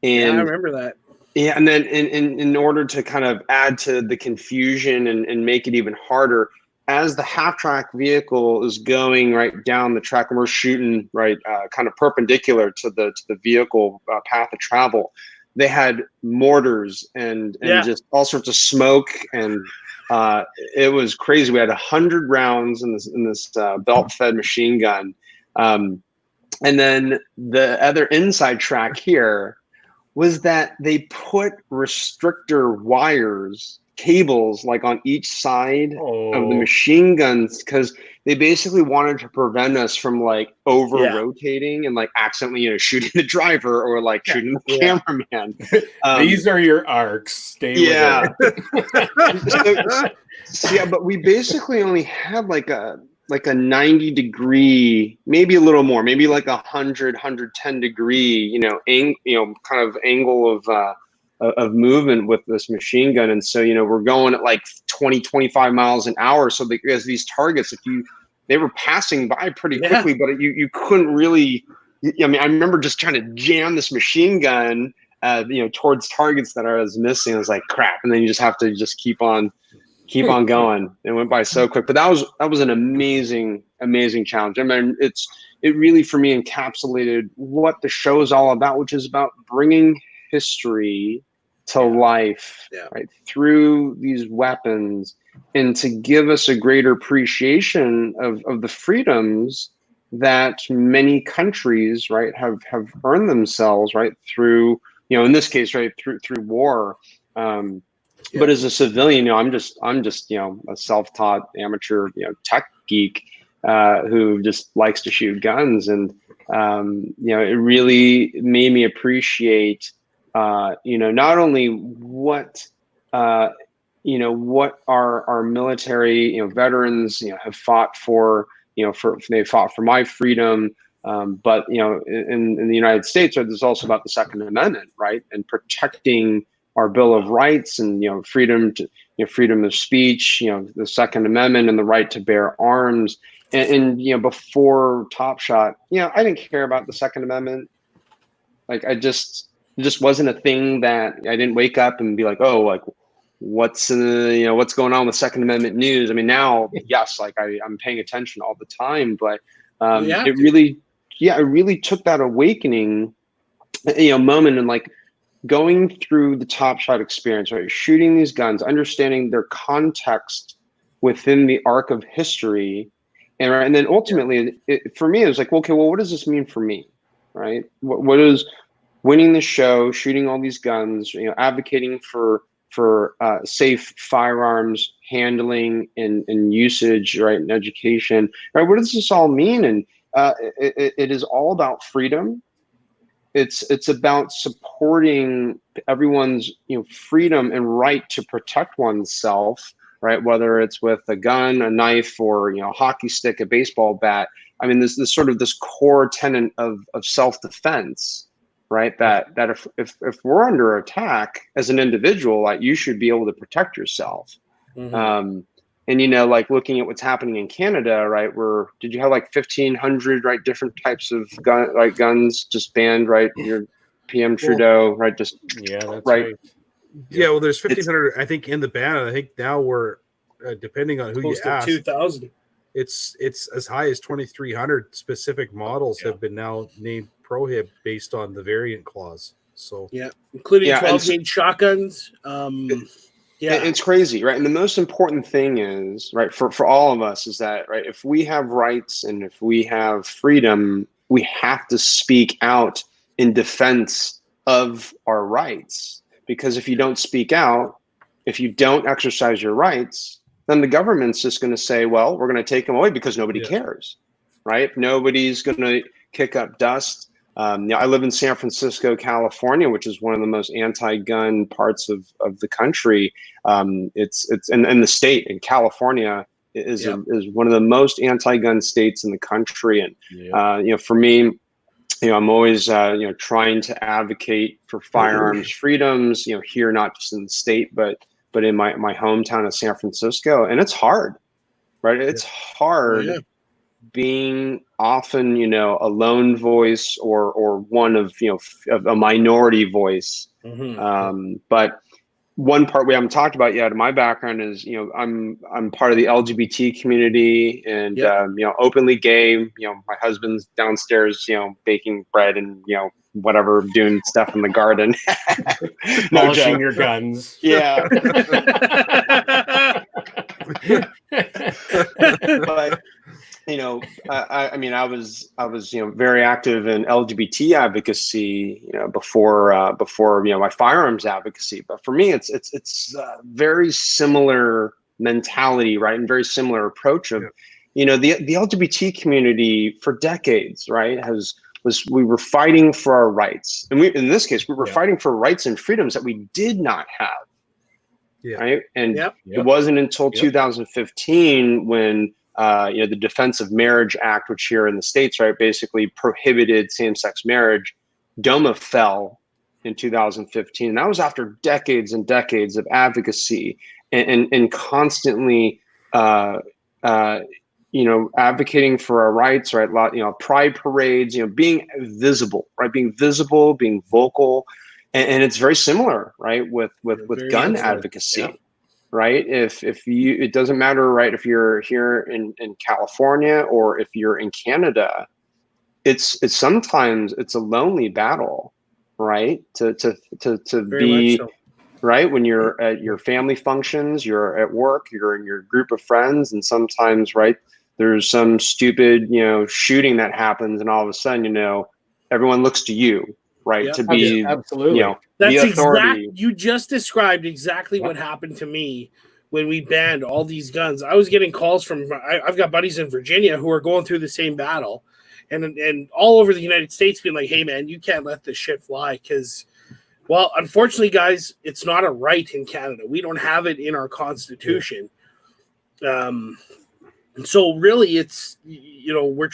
And I remember that. Yeah, and then in order to kind of add to the confusion and make it even harder, as the half-track vehicle is going right down the track, and we're shooting kind of perpendicular to the vehicle path of travel, they had mortars and just all sorts of smoke, and it was crazy. We had 100 rounds in this belt-fed machine gun, and then the other inside track here was that they put restrictor wires, cables, like on each side of the machine guns, because they basically wanted to prevent us from like over rotating and like accidentally shooting the driver or like shooting the cameraman. These are your arcs. Stay with it. But we basically only had like a 90 degree, maybe a little more, maybe like 110 degree, kind of angle of movement with this machine gun. And so, we're going at like 20, 25 miles an hour. So as these targets, if you they were passing by pretty quickly, but you couldn't really. I mean, I remember just trying to jam this machine gun, towards targets that I was missing. I was like, crap, and then you just have to just keep on going. It went by so quick, but that was an amazing challenge. I mean, it really for me encapsulated what the show is all about, which is about bringing history to life, right, through these weapons, and to give us a greater appreciation of the freedoms that many countries, right, have earned themselves, right, through, in this case, right, through war. But as a civilian, I'm just a self-taught amateur, tech geek who just likes to shoot guns, and it really made me appreciate, not only what what our military, veterans, have fought for, they fought for my freedom. But in the United States, there's also about the Second Amendment, right, and protecting our Bill of Rights and freedom to freedom of speech, the Second Amendment and the right to bear arms. And before Top Shot, I didn't care about the Second Amendment. Like it just wasn't a thing that I didn't wake up and be like, oh, like what's going on with Second Amendment news. I mean, now, yes, like I'm paying attention all the time, but it really took that awakening, moment, and like going through the Top Shot experience, right? Shooting these guns, understanding their context within the arc of history. And then ultimately, for me, it was like, okay, well, what does this mean for me, right? What is winning the show, shooting all these guns, advocating for safe firearms handling and usage, right, and education, right? What does this all mean? And it is all about freedom. It's about supporting everyone's freedom and right to protect oneself, right? Whether it's with a gun, a knife, or a hockey stick, a baseball bat. I mean, this sort of this core tenet of self-defense, right? That if we're under attack as an individual, like you should be able to protect yourself. Mm-hmm. And like looking at what's happening in Canada, right? Where did you have like 1,500 right different types of guns just banned, right? Your PM Trudeau, right? Just that's right. Yeah, well, there's 1,500, I think, in the ban. I think now we're depending on who close you ask, 2,000. It's as high as 2,300 specific models have been now named prohib based on the variant clause. So including 12-gauge shotguns. It's crazy, right? And the most important thing is, right, for all of us is that, right, if we have rights and if we have freedom, we have to speak out in defense of our rights. Because if you don't speak out, if you don't exercise your rights, then the government's just going to say, well, we're going to take them away because nobody cares, right? Nobody's going to kick up dust. I live in San Francisco, California, which is one of the most anti-gun parts of the country. It's and the state in California is one of the most anti-gun states in the country. And for me, I'm always trying to advocate for firearms freedoms. Here, not just in the state, but in my hometown of San Francisco, and it's hard, right? It's hard. Being often, a lone voice or one of, of a minority voice. Mm-hmm. But one part we haven't talked about yet in my background is, I'm part of the LGBT community and, openly gay. My husband's downstairs, baking bread and, whatever, doing stuff in the garden. Polishing your guns. Yeah. But I was very active in LGBT advocacy, before my firearms advocacy. But for me, it's a very similar mentality, right, and very similar approach of, the LGBT community for decades, right, we were fighting for our rights, and in this case, we were fighting for rights and freedoms that we did not have, right, and it wasn't until 2015 when. The Defense of Marriage Act, which here in the States, right, basically prohibited same-sex marriage. DOMA fell in 2015. And that was after decades and decades of advocacy and constantly, advocating for our rights, right? Pride parades, being visible, right? Being visible, being vocal. And it's very similar, right? With gun advocacy. Yeah. Right. It doesn't matter, right? If you're here in California or if you're in Canada, it's sometimes it's a lonely battle, right? To Very be much so. right when you're at your family functions, you're at work, you're in your group of friends, and sometimes, right, there's some stupid, shooting that happens, and all of a sudden, everyone looks to you, right, Yep. to be, Absolutely. That's the authority. You just described exactly what happened to me when we banned all these guns. I was getting calls from I've got buddies in Virginia who are going through the same battle, and all over the United States being like, "Hey, man, you can't let this shit fly," because, well, unfortunately, guys, it's not a right in Canada. We don't have it in our Constitution. So really, it's we're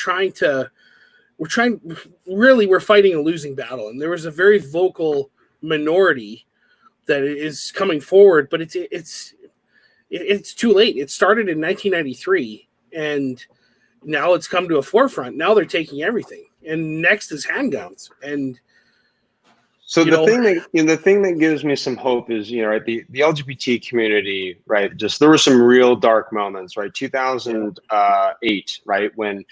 fighting a losing battle, and there was a very vocal minority that is coming forward, but it's too late. It started in 1993, and now it's come to a forefront. Now they're taking everything, and next is handguns. And so the thing that gives me some hope is, right, the LGBT community, right, just there were some real dark moments, right? 2008, right, when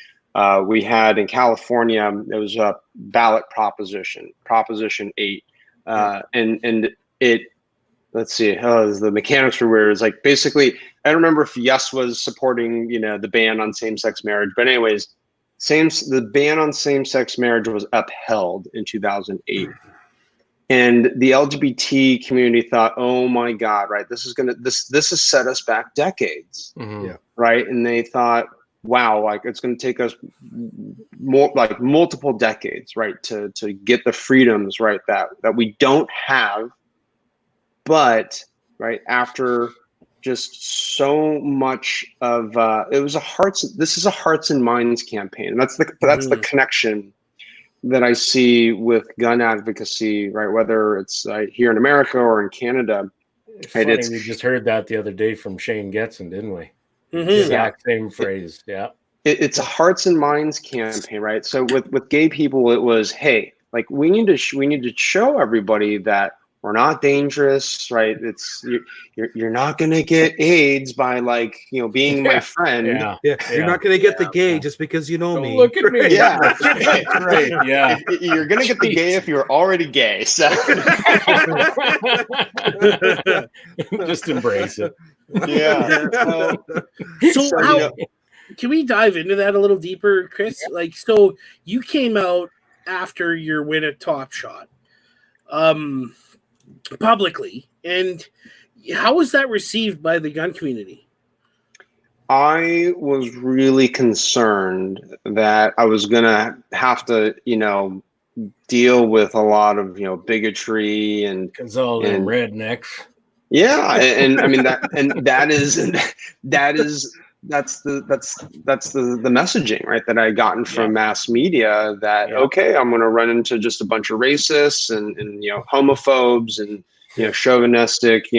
we had in California, it was a ballot Proposition 8. And it, let's see, the mechanics were weird. It's like, basically, I don't remember if Yes was supporting, the ban on same-sex marriage, but anyways, the ban on same-sex marriage was upheld in 2008. And the LGBT community thought, oh my God, right, this has set us back decades. Mm-hmm. Yeah. Right. And they thought, wow, like it's going to take us more, like multiple decades, right, to get the freedoms, right, that we don't have. But right after just so much of this is a hearts and minds campaign. And that's the connection that I see with gun advocacy, right? Whether it's here in America or in Canada. Funny, we just heard that the other day from Shane Getson, didn't we? Mm-hmm. Exact same phrase. Yeah. It's a hearts and minds campaign, right? So with gay people, it was, hey, like we need to show everybody that we're not dangerous, right? It's you're not gonna get AIDS by being my friend. Yeah. You're not gonna get the gay just because you know me. Look at me. Yeah, right. Yeah. You're gonna get the gay if you're already gay. So just embrace it. Yeah. So how can we dive into that a little deeper, Chris? Like, so you came out after your win at Top Shot, publicly, and how was that received by the gun community? I was really concerned that I was gonna have to, deal with a lot of bigotry and rednecks. Yeah, and I mean that's the messaging, right, that I gotten from mass media that okay, I'm going to run into just a bunch of racists and homophobes and chauvinistic,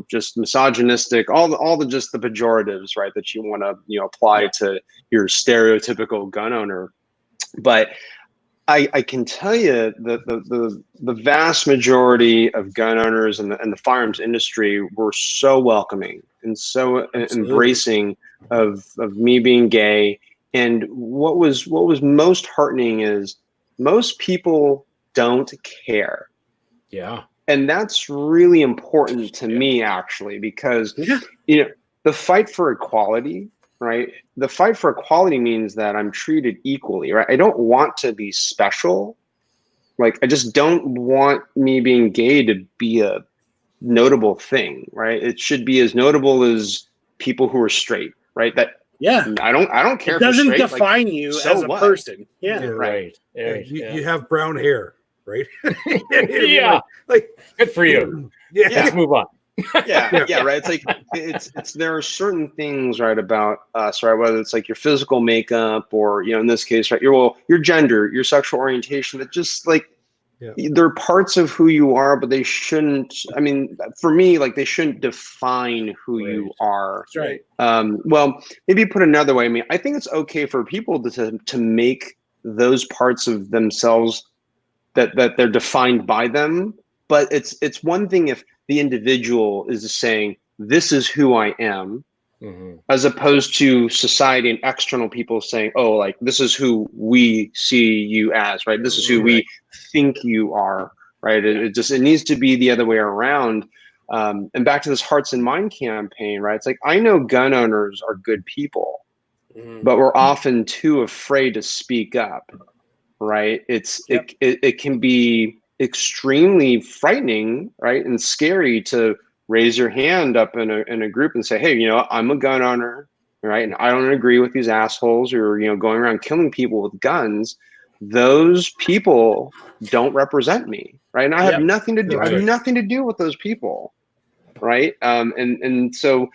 just misogynistic, all the just the pejoratives, right, that you want to apply to your stereotypical gun owner. But I can tell you the vast majority of gun owners and the firearms industry were so welcoming and so embracing of me being gay. And what was most heartening is most people don't care. Yeah. And that's really important to me, actually, because the fight for equality, right? The fight for equality means that I'm treated equally, right? I don't want to be special. Like, I just don't want me being gay to be a notable thing, right? It should be as notable as people who are straight, right? That I don't care. It doesn't define you as a person. Yeah, right. You have brown hair, right? Yeah, like good for you. Yeah, let's move on. Yeah, right. It's like it's there are certain things, right, about us, right, whether it's like your physical makeup or in this case, right, your gender, your sexual orientation, that just like they're parts of who you are, but they shouldn't. I mean, for me, like they shouldn't define who you are. That's right. Well, maybe put another way. I mean, I think it's okay for people to make those parts of themselves that they're defined by them. But it's one thing if the individual is saying, "This is who I am," as opposed to society and external people saying, "Oh, like this is who we see you as, right? This is who we think you are, right?" It needs to be the other way around. And back to this Hearts and Mind campaign, right? It's like, I know gun owners are good people, but we're often too afraid to speak up, right? It can be extremely frightening, right, and scary to raise your hand up in a group and say, "Hey, I'm a gun owner, right? And I don't agree with these assholes who are, going around killing people with guns. Those people don't represent me, right? And I have nothing to do. I have nothing to do with those people, right?" And so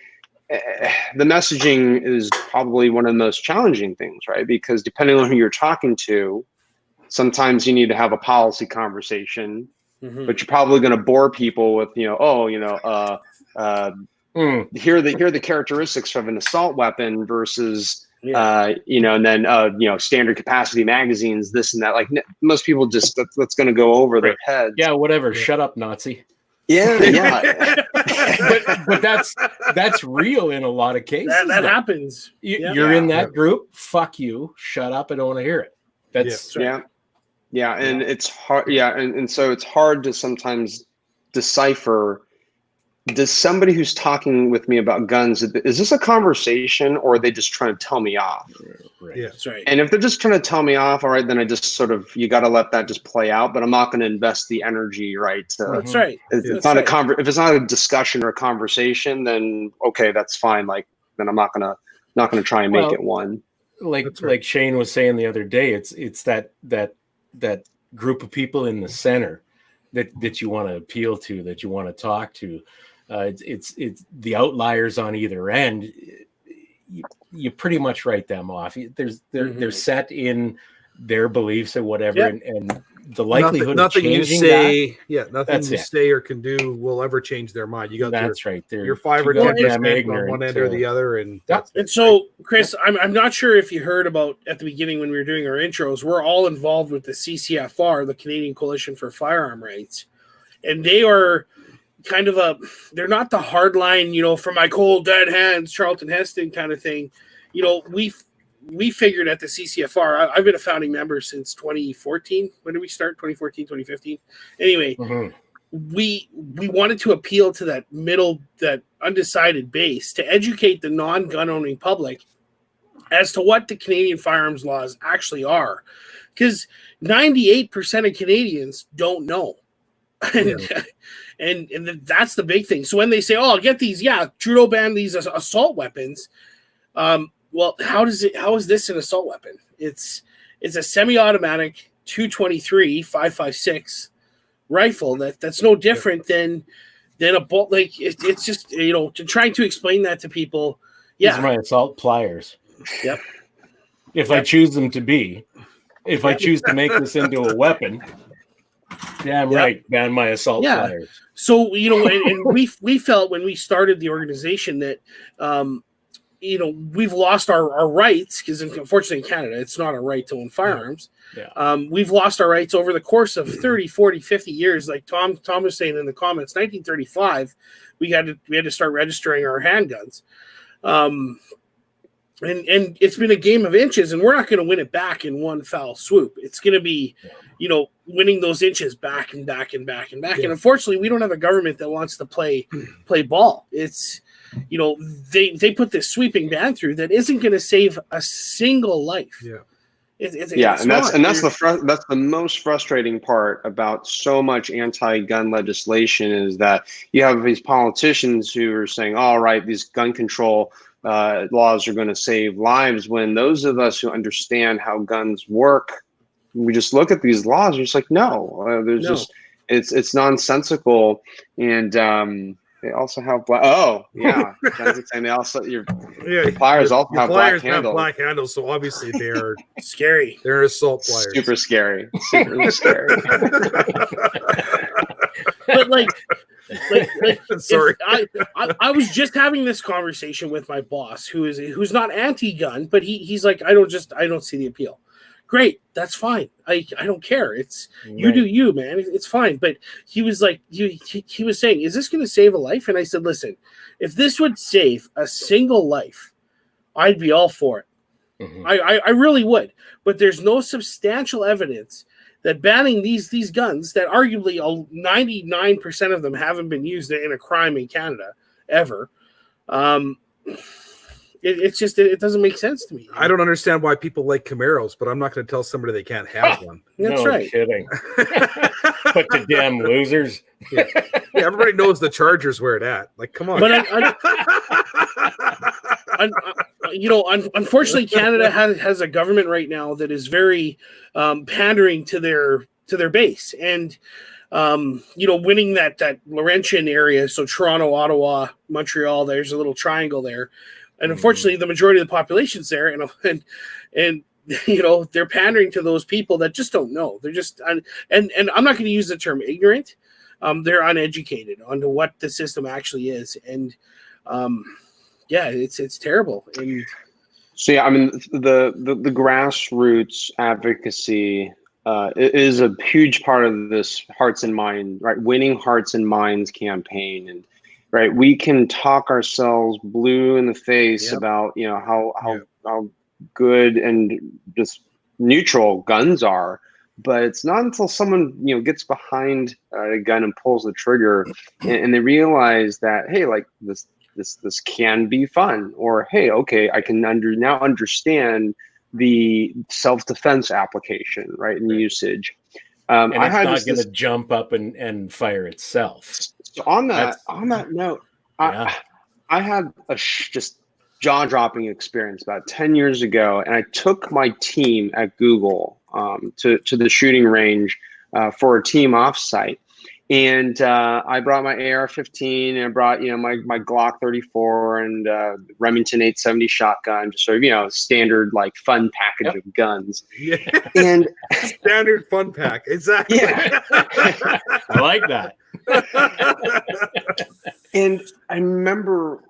the messaging is probably one of the most challenging things, right? Because depending on who you're talking to, sometimes you need to have a policy conversation. But you're probably going to bore people with, here are the characteristics of an assault weapon versus, and then, standard capacity magazines, this and that. Like most people just, that's going to go over their heads. Yeah, whatever. Shut up, Nazi. Yeah. but that's real in a lot of cases. That happens. You're in that group. Fuck you. Shut up. I don't want to hear it. That's Yeah, and it's hard. Yeah, and so it's hard to sometimes decipher. Does somebody who's talking with me about guns, is this a conversation, or are they just trying to tell me off? Right. Yeah, that's right. And if they're just trying to tell me off, all right, then I just sort of, you got to let that just play out. But I'm not going to invest the energy, right? That's right. It's not a if it's not a discussion or a conversation, then okay, that's fine. Like then I'm not gonna try and make it one. Like Shane was saying the other day, it's that group of people in the center that you want to appeal to, that you want to talk to. It's the outliers on either end. You pretty much write them off. They're set in their beliefs or whatever, and the likelihood nothing of changing you say, nothing you say or can do will ever change their mind. You got that's right. You're 5 or 10% on one end or the other, and so Chris, I'm not sure if you heard about at the beginning when we were doing our intros. We're all involved with the CCFR, the Canadian Coalition for Firearm Rights, and they are kind of they're not the hardline, from my cold dead hands, Charlton Heston kind of thing. We figured at the CCFR, I've been a founding member since 2014. When did we start? 2014, 2015. Anyway, we wanted to appeal to that that undecided base to educate the non-gun owning public as to what the Canadian firearms laws actually are. Because 98% of Canadians don't know. And that's the big thing. So when they say, "Oh, I'll get these," Trudeau banned these assault weapons. Well, how is this an assault weapon? It's a semi-automatic 223 5.56 rifle that's no different than a bolt. Like it's just to trying to explain that to people. These are my assault pliers. Yep. If I choose them to be, if I choose to make this into a weapon, right, ban my assault pliers. So and we felt when we started the organization that we've lost our rights because unfortunately in Canada, it's not a right to own firearms. We've lost our rights over the course of 30, 40, 50 years. Like Tom was saying in the comments, 1935, we had to start registering our handguns. And it's been a game of inches, and we're not going to win it back in one foul swoop. It's going to be, winning those inches back and back and back and back. And unfortunately, we don't have a government that wants to play ball. It's, they put this sweeping ban through that isn't going to save a single life. That's the most frustrating part about so much anti-gun legislation is that you have these politicians who are saying, "All right, these gun control laws are going to save lives," when those of us who understand how guns work, we just look at these laws, we're just like, no, it's nonsensical. And They also have black. Oh, yeah. Jen's saying they also your pliers also your have pliers black handles. black handles, so obviously they're Scary. they're assault pliers. Super scary. Super scary. But like Sorry. I was just having this conversation with my boss who's not anti-gun, but he's like, I don't see the appeal. Great, that's fine. I don't care. It's you do you, man. It's fine. But he was like, he was saying, is this going to save a life? And I said, listen, if this would save a single life, I'd be all for it. Mhm. I really would. But there's no substantial evidence that banning these guns that arguably 99% of them haven't been used in a crime in Canada ever. It doesn't make sense to me. I don't understand why people like Camaros, but I'm not going to tell somebody they can't have one. That's no right. kidding. But the damn losers. Yeah, everybody knows the Chargers where it at. Like, come on. But unfortunately, Canada has a government right now that is very pandering to their base, and winning that Laurentian area, so Toronto, Ottawa, Montreal. There's a little triangle there, and unfortunately, the majority of the population's there, and they're pandering to those people that just don't know. They're just and I'm not going to use the term ignorant. They're uneducated onto what the system actually is, and it's terrible. And So yeah, I mean the grassroots advocacy is a huge part of this Hearts and Minds, right? Winning Hearts and Minds campaign, and right, we can talk ourselves blue in the face about how good and just neutral guns are, but it's not until someone gets behind a gun and pulls the trigger, and they realize that, hey, like this can be fun, or hey, okay, I can now understand the self-defense application, right, and usage. And it's not going to jump up and fire itself. So on that note, I had a just jaw-dropping experience about 10 years ago, and I took my team at Google to the shooting range for a team offsite. And I brought my AR-15, and I brought my Glock 34 and Remington 870 shotgun, just sort of standard like fun package of guns. Yeah. And standard fun pack, exactly. Yeah. I like that. And I remember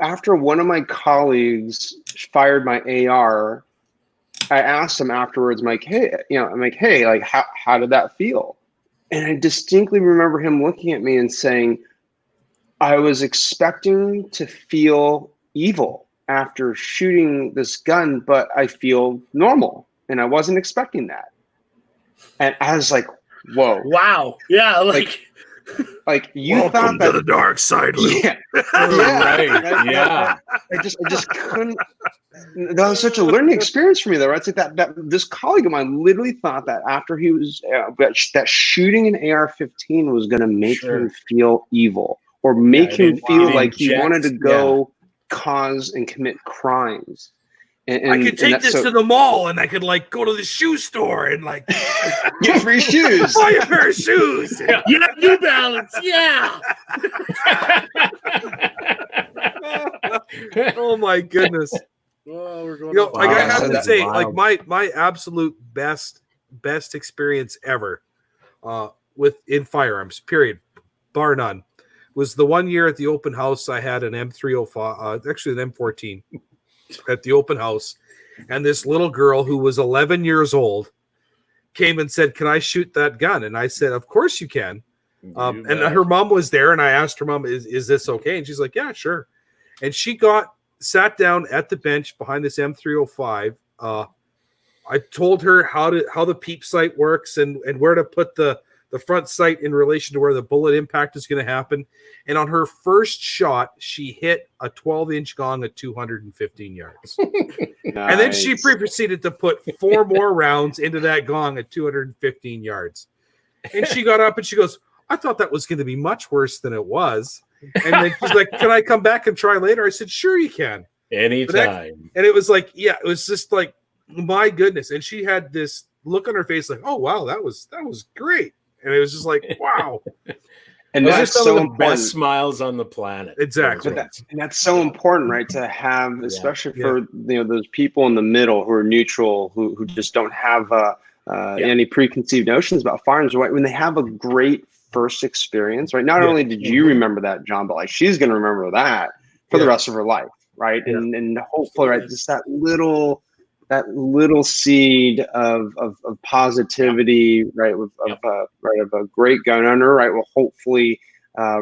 after one of my colleagues fired my AR, I asked him afterwards, I'm like, hey, like how did that feel? And I distinctly remember him looking at me and saying, I was expecting to feel evil after shooting this gun, but I feel normal. And I wasn't expecting that. And I was like, whoa. Wow. Yeah. Like you Welcome thought that to the dark side, Luke. Yeah. Right. Yeah. I just couldn't. That was such a learning experience for me, though. Right? It's like that this colleague of mine literally thought that after he was that shooting an AR-15 was going to make him feel evil, or make him feel like he wanted to go cause and commit crimes. And I could take this to the mall, and I could go to the shoe store and get free shoes. Buy a pair of shoes. Yeah, New Balance. Yeah. Oh my goodness. Oh, we're going. I have to say, my absolute best experience ever, in firearms, period, bar none, was the one year at the open house. I had an M305, actually an M14, at the open house, and this little girl who was 11 years old came and said, "Can I shoot that gun?" And I said, "Of course you can." And her mom was there, and I asked her mom, "Is this okay?" And she's like, "Yeah, sure." And she sat down at the bench behind this M305. I told her how the peep sight works and where to put the front sight in relation to where the bullet impact is going to happen. And on her first shot, she hit a 12-inch gong at 215 yards. Nice. And then she proceeded to put 4 more rounds into that gong at 215 yards. And she got up and she goes, "I thought that was going to be much worse than it was." And then she's like, "Can I come back and try later?" I said, "Sure you can. Anytime." And it was like, it was just like, my goodness. And she had this look on her face like, "Oh wow, that was great." And it was just like, wow. And Those are that's some so of the important. best smiles on the planet. Exactly. And that's so important, right? To have, especially for those people in the middle who are neutral, who just don't have any preconceived notions about firearms. Right? When they have a great first experience, right? Not only did you remember that, John, but like she's going to remember that for the rest of her life, right? And hopefully, right, just that little seed of positivity, right, of a great gun owner, right, will hopefully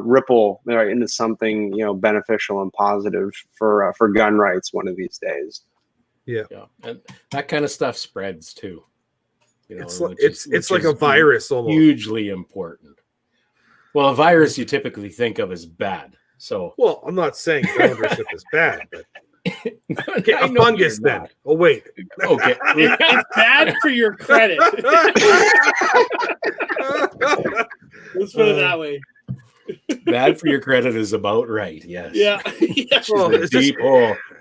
ripple right into something beneficial and positive for gun rights one of these days. Yeah, and that kind of stuff spreads too. It's like a virus almost. Hugely important. Well, a virus you typically think of as bad. So, well, I'm not saying gun ownership is bad, but okay, a fungus then. Oh wait, okay, it's bad for your credit. Let's put it that way. Bad for your credit is about right. Yes. Yeah. Well,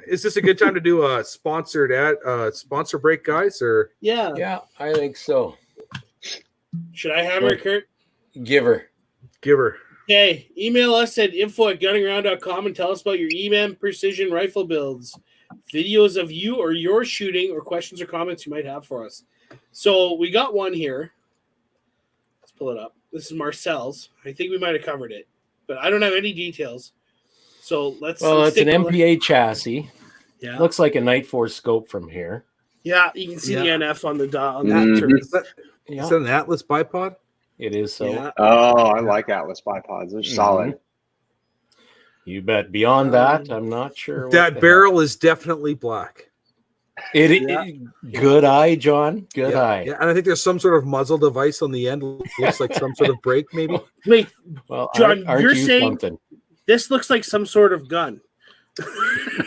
is this a good time to do a sponsored sponsor break, guys? Or yeah, I think so. Should I hammer, Kurt? Give her. Okay, email us at info@gunningaround.com and tell us about your EM precision rifle builds, videos of you or your shooting, or questions or comments you might have for us. So we got one here. Let's pull it up. This is Marcel's. I think we might have covered it, but I don't have any details. So let's. Well, it's an MPA chassis. Yeah, looks like a Night Force scope from here. Yeah, you can see the NF on the on that. Mm-hmm. Is that an Atlas bipod? It is so. Yeah. Oh, I like Atlas bipods. They're solid. You bet. Beyond that, I'm not sure. That barrel is definitely black. Good eye, John. Good eye. Yeah, and I think there's some sort of muzzle device on the end. Looks like some sort of brake, maybe. Wait, well, John, you're saying this looks like some sort of gun.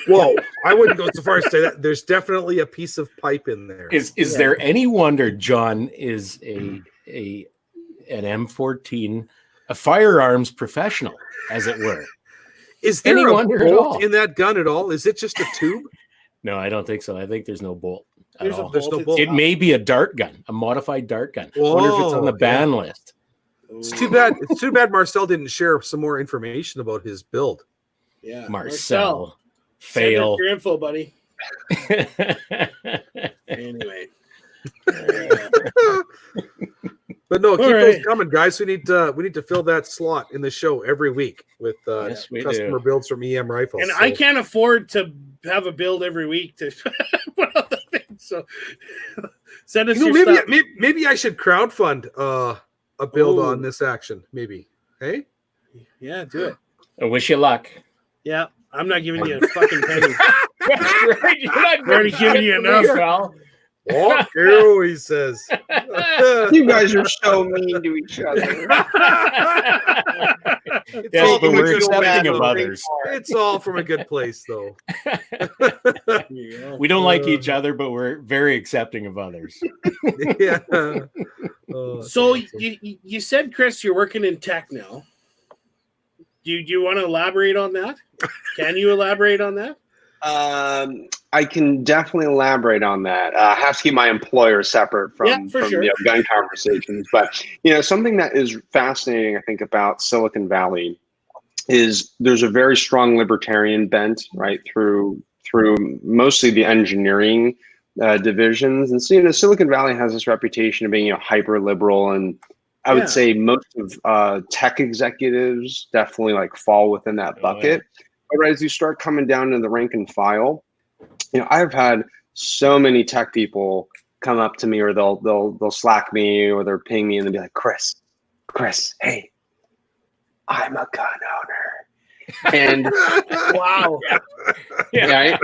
Whoa, I wouldn't go so far as to say that. There's definitely a piece of pipe in there. Is there any wonder John is an M14, a firearms professional, as it were? Is there a bolt in that gun at all? Is it just a tube? No, I don't think so. I think there's no bolt. There's no bolt. It may be a dart gun, a modified dart gun. I wonder if it's on the ban list. It's too bad. It's too bad Marcel didn't share some more information about his build. Yeah, Marcel, fail. Send us your info, buddy. Anyway. But no, keep those coming, guys. We need to fill that slot in the show every week with customer builds from EM Rifles. And I can't afford to have a build every week to put out the thing. So send us your stuff. Maybe I should crowdfund a build on this action. Maybe. Hey? Yeah, do it. I wish you luck. Yeah, I'm not giving you a fucking penny. Right, you're not already giving you enough, pal. Walk you, he says. You guys are so mean to each other. Yes, but we're accepting of others. It's all from a good place, though. We don't like each other, but we're very accepting of others. Yeah. So you said, Chris, you're working in tech now. Do you want to elaborate on that? Can you elaborate on that? I can definitely elaborate on that. I have to keep my employer separate from gun conversations. But something that is fascinating, I think, about Silicon Valley is there's a very strong libertarian bent right through mostly the engineering divisions, and so Silicon Valley has this reputation of being hyper liberal, and I would say most of tech executives definitely fall within that bucket. But as you start coming down to the rank and file, I've had so many tech people come up to me, or they'll Slack me, or they'll ping me, and they'll be like, Chris, hey, I'm a gun owner. And wow. Yeah.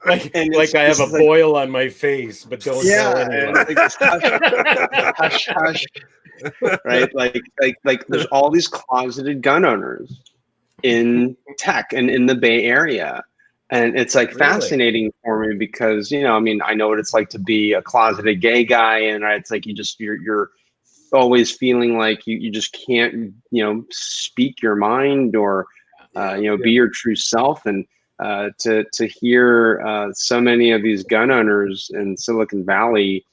Like I have a boil on my face, but don't tell anyone. Hush, hush. Right? Like there's all these closeted gun owners in tech and in the Bay Area. And it's fascinating for me because, I know what it's like to be a closeted gay guy, and it's like you're always feeling like you just can't, speak your mind or, be your true self. And to hear so many of these gun owners in Silicon Valley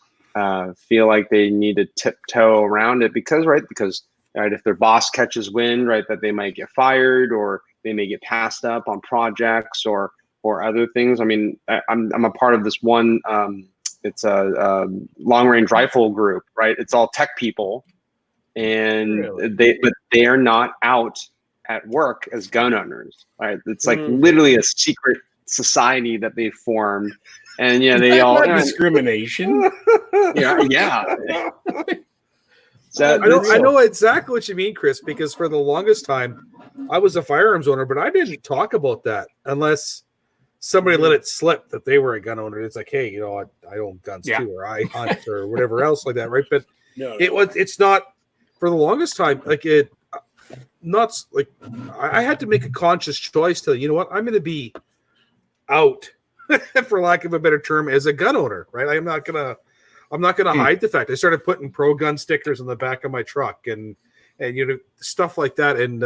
feel like they need to tiptoe around it because right? If their boss catches wind, right, that they might get fired or they may get passed up on projects or other things. I mean, I'm a part of this one. It's a long range rifle group, right? It's all tech people, and they are not out at work as gun owners, right? It's like literally a secret society that they formed, and they all discrimination. Yeah. So I know exactly what you mean, Chris, because for the longest time I was a firearms owner, but I didn't talk about that unless somebody let it slip that they were a gun owner. It's like, hey, I own guns too, or I hunt or whatever else like that, right? But it's not for the longest time. Like I had to make a conscious choice to, I'm going to be out, for lack of a better term, as a gun owner, right? I'm not gonna hide the fact. I started putting pro gun stickers on the back of my truck and stuff like that. And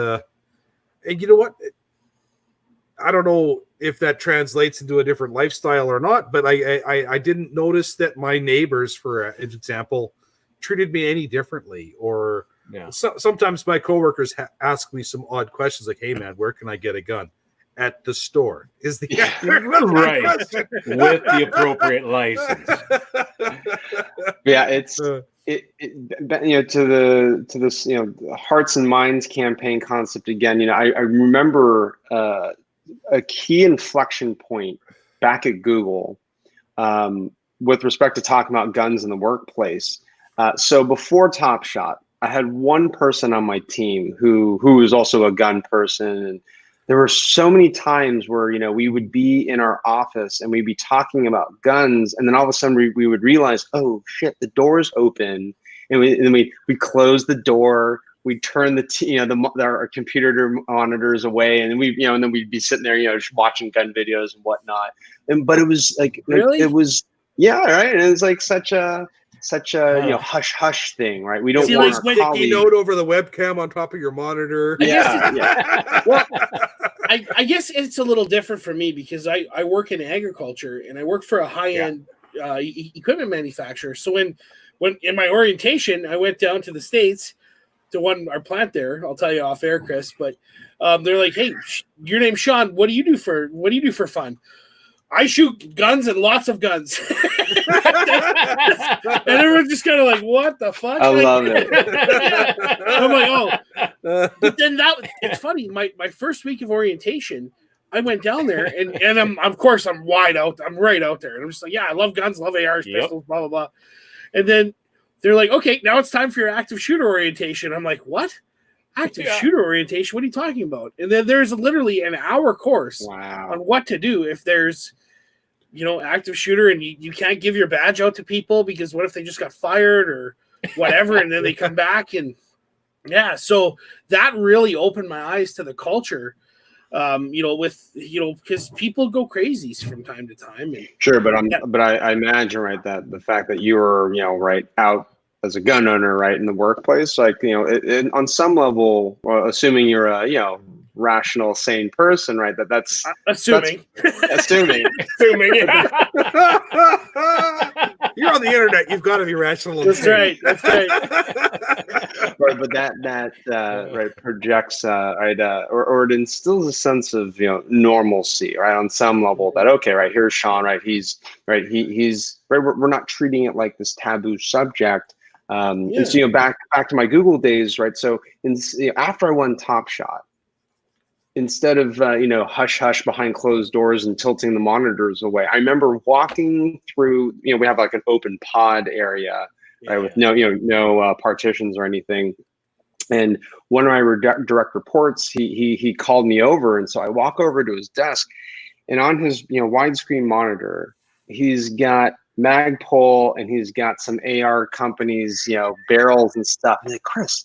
you know what? I don't know if that translates into a different lifestyle or not, but I didn't notice that my neighbors, for example, treated me any differently. Or sometimes my coworkers ask me some odd questions like, "Hey man, where can I get a gun?" At the store is the right with the appropriate license. Yeah, it's to this Hearts and Minds campaign concept again. I remember a key inflection point back at Google with respect to talking about guns in the workplace. So before Top Shot, I had one person on my team who was also a gun person, and there were so many times where, we would be in our office and we'd be talking about guns, and then all of a sudden we would realize, oh shit, the door's open, and then we close the door, we turn our computer monitors away, and then we'd be sitting there, watching gun videos and whatnot. But it was like, really? It was, right? And it was like such a hush hush thing, right? We don't want our colleagues note over the webcam on top of your monitor. Well, I guess it's a little different for me because I work in agriculture and I work for a high end equipment manufacturer. So when in my orientation, I went down to the States to our plant there. I'll tell you off air, Chris, but they're like, "Hey, your name's Sean. What do you do for fun?" I shoot guns and lots of guns. And everyone's just kind of like, what the fuck? I love it. I'm like, oh. But then it's funny. My first week of orientation, I went down there and I'm wide out. I'm right out there. And I'm just like, yeah, I love guns, love ARs, pistols, blah, blah, blah. And then they're like, okay, now it's time for your active shooter orientation. I'm like, what? Active shooter orientation? What are you talking about? And then there's literally an hour course on what to do if there's active shooter, and you can't give your badge out to people because what if they just got fired or whatever, and then they come back and so that really opened my eyes to the culture, because people go crazy from time to time. And, sure, but I imagine, right, that the fact that you were right out as a gun owner, right, in the workplace, like on some level, assuming you're a rational, sane person, right? That's assuming. Assuming. Yeah. You're on the internet. You've got to be rational. That's right. Right, but that right projects or it instills a sense of normalcy, right, on some level. That okay, right, here's Sean, right? He's right. He's right. We're not treating it like this taboo subject. And so back to my Google days, right? So after I won Top Shot, instead of hush hush behind closed doors and tilting the monitors away, I remember walking through. We have like an open pod area, right, with no partitions or anything. And one of my direct reports, he called me over, and so I walk over to his desk, and on his widescreen monitor, he's got Magpul and he's got some AR companies, barrels and stuff. I'm like, Chris,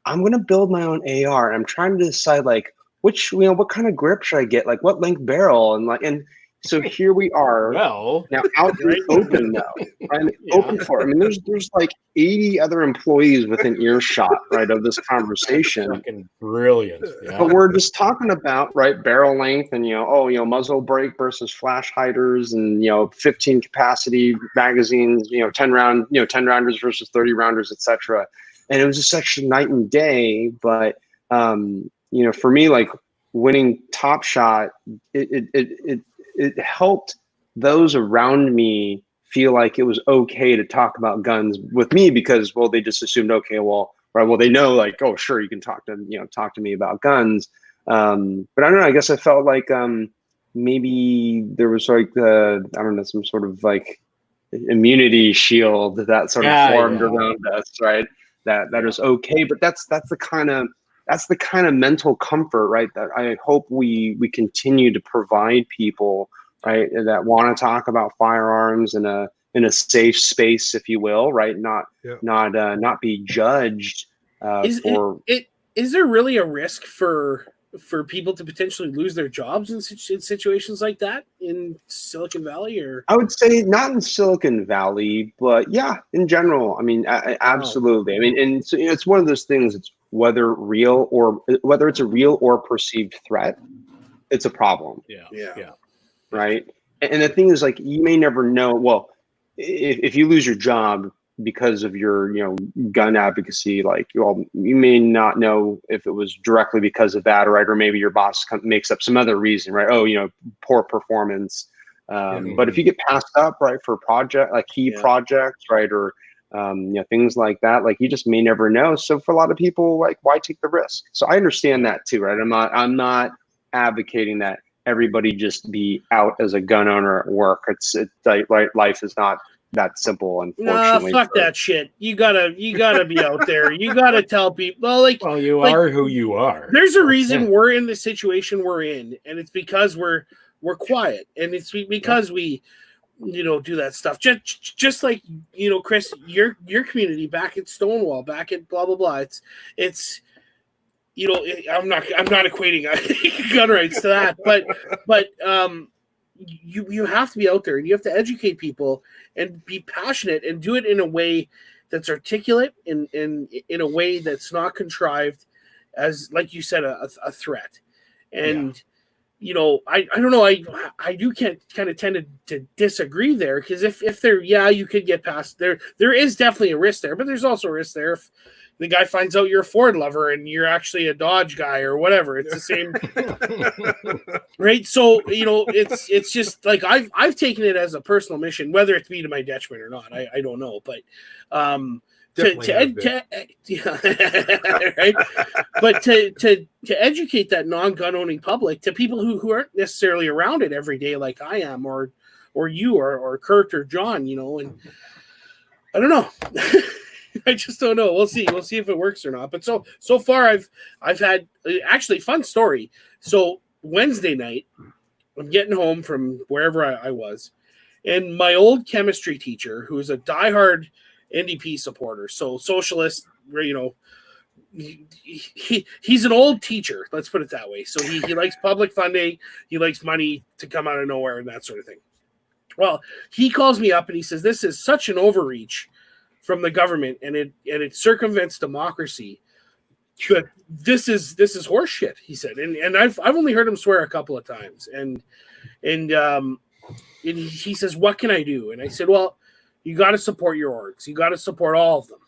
I'm gonna build my own AR, and I'm trying to decide like which what kind of grip should I get, like what length barrel, and so here we are now out in the open now. I'm open for it. I mean, there's like 80 other employees within earshot, right, of this conversation. Fucking brilliant. Yeah. But we're just talking about barrel length and muzzle brake versus flash hiders and 15 capacity magazines, 10 rounders versus 30 rounders, etc. and it was just such a night and day. But for me, like winning Top Shot, it helped those around me feel like it was okay to talk about guns with me because, well, they just assumed, okay, well, right, well, they know, like, oh, sure, you can talk to me about guns. But I don't know. I guess I felt like maybe there was like I don't know, some sort of like immunity shield that sort of formed around us, right? That is okay, but that's the kind of mental comfort, right? That I hope we continue to provide people, right, that want to talk about firearms in a safe space, if you will, right? Not be judged. Is there really a risk for people to potentially lose their jobs in situations like that in Silicon Valley? Or I would say not in Silicon Valley, but yeah, in general. I mean, absolutely. I mean, and so it's one of those things. It's whether it's a real or perceived threat, it's a problem. Yeah. Right. And the thing is, like, you may never know. Well, if you lose your job because of your gun advocacy, like, well, you may not know if it was directly because of that, right? Or maybe your boss makes up some other reason, right? Oh, poor performance. But if you get passed up, right, for key projects, right, or things like that, like, you just may never know. So for a lot of people, like, why take the risk? So I understand that too, right? I'm not advocating that everybody just be out as a gun owner at work. It's like, right, life is not that simple, unfortunately. No, fuck that shit. You gotta be out there. You gotta tell people, well, you are who you are. There's a reason we're in the situation we're in, and it's because we're quiet, and it's because we do that stuff. Just like Chris, your community back at Stonewall, back at blah blah blah. It's I'm not equating gun rights to that, but you have to be out there and you have to educate people and be passionate and do it in a way that's articulate and in a way that's not contrived as, like you said, a threat. And I don't know, I do kind of tend to disagree there, because if there you could get past there is definitely a risk there, but there's also a risk there if the guy finds out you're a Ford lover and you're actually a Dodge guy or whatever. It's the same, right? So it's just like I've taken it as a personal mission, whether it's be to my detriment or not. I don't know, but right? But to educate that non-gun owning public, to people who aren't necessarily around it every day, like I am, or you, or Kurt or John, and I don't know. I just don't know. We'll see if it works or not. But so far I've had actually fun story. So Wednesday night, I'm getting home from wherever I was, and my old chemistry teacher, who is a diehard NDP supporter, so socialist, he's an old teacher, let's put it that way. So he likes public funding, he likes money to come out of nowhere and that sort of thing. Well, he calls me up and he says, this is such an overreach from the government, and it circumvents democracy. But this is horseshit, he said. And I've only heard him swear a couple of times. And he says, what can I do? And I said, well, you got to support your orgs. You got to support all of them.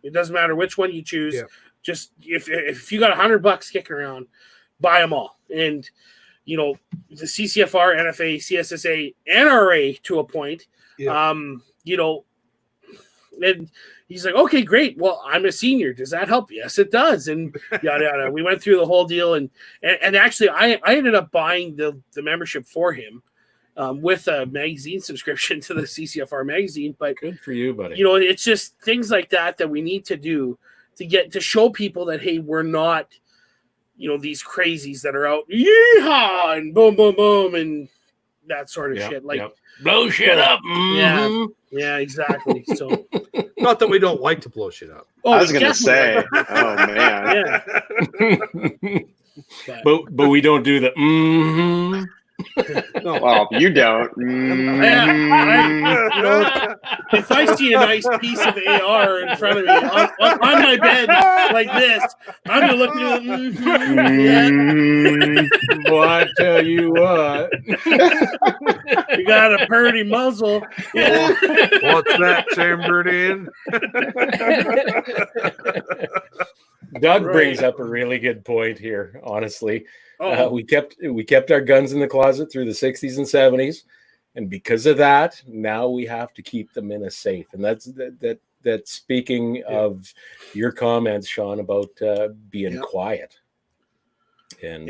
It doesn't matter which one you choose. Yeah. Just if you got $100 kicking around, buy them all. And the CCFR, NFA, CSSA, NRA to a point. Yeah. And he's like, okay, great. Well, I'm a senior. Does that help? Yes, it does. And yada yada. We went through the whole deal, and actually, I ended up buying the membership for him with a magazine subscription to the CCFR magazine. But good for you, buddy. It's just things like that we need to do to show people that, hey, we're not, these crazies that are out, yeehaw, and boom, boom, boom, and that sort of shit. Like, blow shit up. Mm-hmm. Yeah, exactly. So, not that we don't like to blow shit up. I was gonna say, oh man, but we don't do the. Mm-hmm. No. Well, you don't. If I see a nice piece of AR in front of me on my bed like this, I'm gonna look at it. Well, I tell you what. You got a pretty muzzle. Yeah. What's that chambered in? Doug Right. brings up a really good point here. Honestly, Oh, we kept our guns in the closet through the 60s and 70s, and because of that, now we have to keep them in a safe. And that's speaking of your comments, Sean, about being quiet, and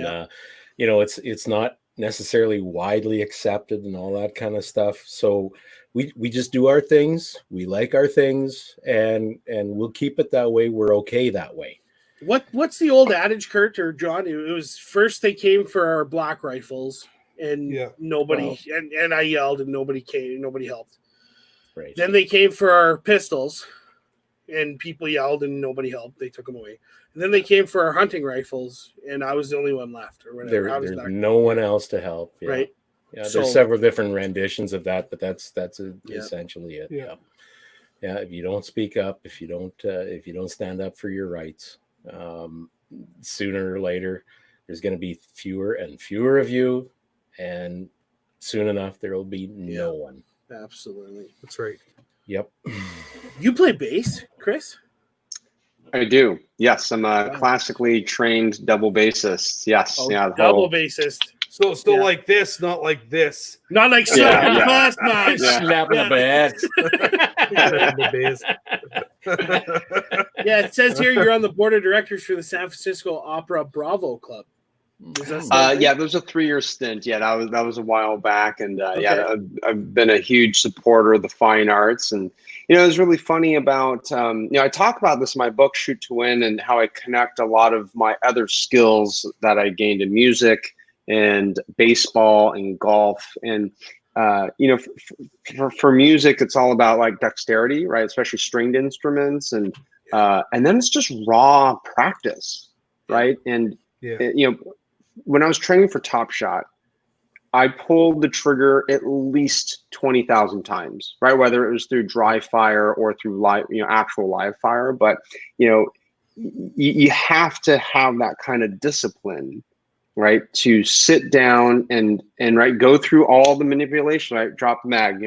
it's not necessarily widely accepted and all that kind of stuff. So we just do our things. We like our things, and we'll keep it that way. We're okay that way. what's the old adage, Kurt or John? It was first they came for our black rifles, and nobody and I yelled and nobody came, nobody helped. Right. Then they came for our pistols, and people yelled and nobody helped. They took them away. And then they came for our hunting rifles, and I was the only one left, or whatever. There's no one else to help. Yeah. Right. Yeah. So- There's several different renditions of that, but that's essentially it. Yeah. Yeah. If you don't speak up, if you don't stand up for your rights, sooner or later, there's going to be fewer and fewer of you, and soon enough there will be no one. Absolutely. That's right. Yep. You play bass, Chris? I do. Yes, I'm a classically trained double bassist. Yes. Yeah. Double bassist. So still like this, not like this. Not like Yeah, slapping yeah. class knives. Yeah. Snapping the bass. Yeah, it says here you're on the board of directors for the San Francisco Opera Bravo Club. Is that something? Yeah, there was a 3-year stint. Yeah, that was a while back, and I've been a huge supporter of the fine arts, and it was really funny about I talk about this in my book Shoot to Win, and how I connect a lot of my other skills that I gained in music and baseball and golf, and for music, it's all about like dexterity, right? Especially stringed instruments, and then it's just raw practice, right? And when I was training for Top Shot, I pulled the trigger at least 20,000 times, right? Whether it was through dry fire or through live, actual live fire. But, you have to have that kind of discipline, right? To sit down and go through all the manipulation, right? Drop the mag,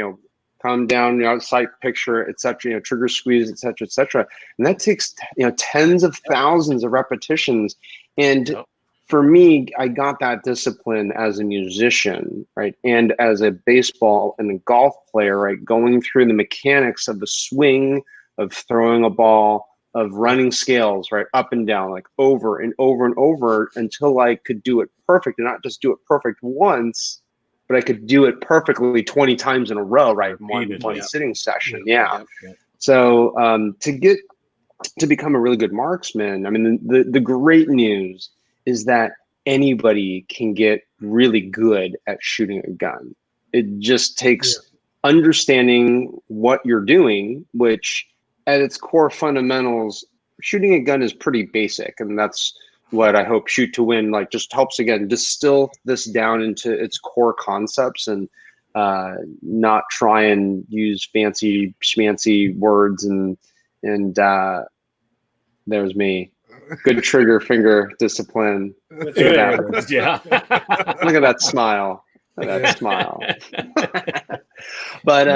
calm down, sight picture, et cetera, trigger squeeze, et cetera, et cetera. And that takes, tens of thousands of repetitions. And for me, I got that discipline as a musician, right? And as a baseball and a golf player, right? Going through the mechanics of the swing, of throwing a ball, of running scales, right? Up and down, like over and over and over, until I could do it perfect, and not just do it perfect once, but I could do it perfectly 20 times in a row, right? One sitting session. Yeah. So to become a really good marksman, I mean, the great news is that anybody can get really good at shooting a gun. It just takes understanding what you're doing, which at its core fundamentals, shooting a gun is pretty basic. And that's what I hope Shoot to Win just helps, again, distill this down into its core concepts, and not try and use fancy schmancy words. And there's me. Good trigger finger discipline. Look at that smile. But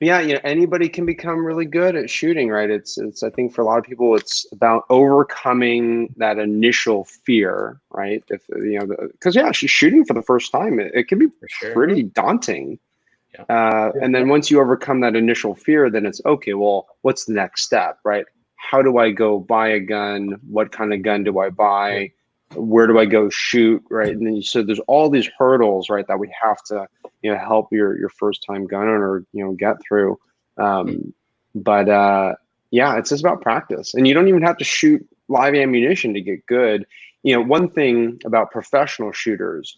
anybody can become really good at shooting, right? It's I think for a lot of people, it's about overcoming that initial fear, right? Because she's shooting for the first time. It can be pretty daunting. And then once you overcome that initial fear, then it's okay. Well, what's the next step, right? How do I go buy a gun? What kind of gun do I buy? Where do I go shoot, right? And then so there's all these hurdles, right, that we have to help your first time gun owner get through. But it's just about practice, and you don't even have to shoot live ammunition to get good. One thing about professional shooters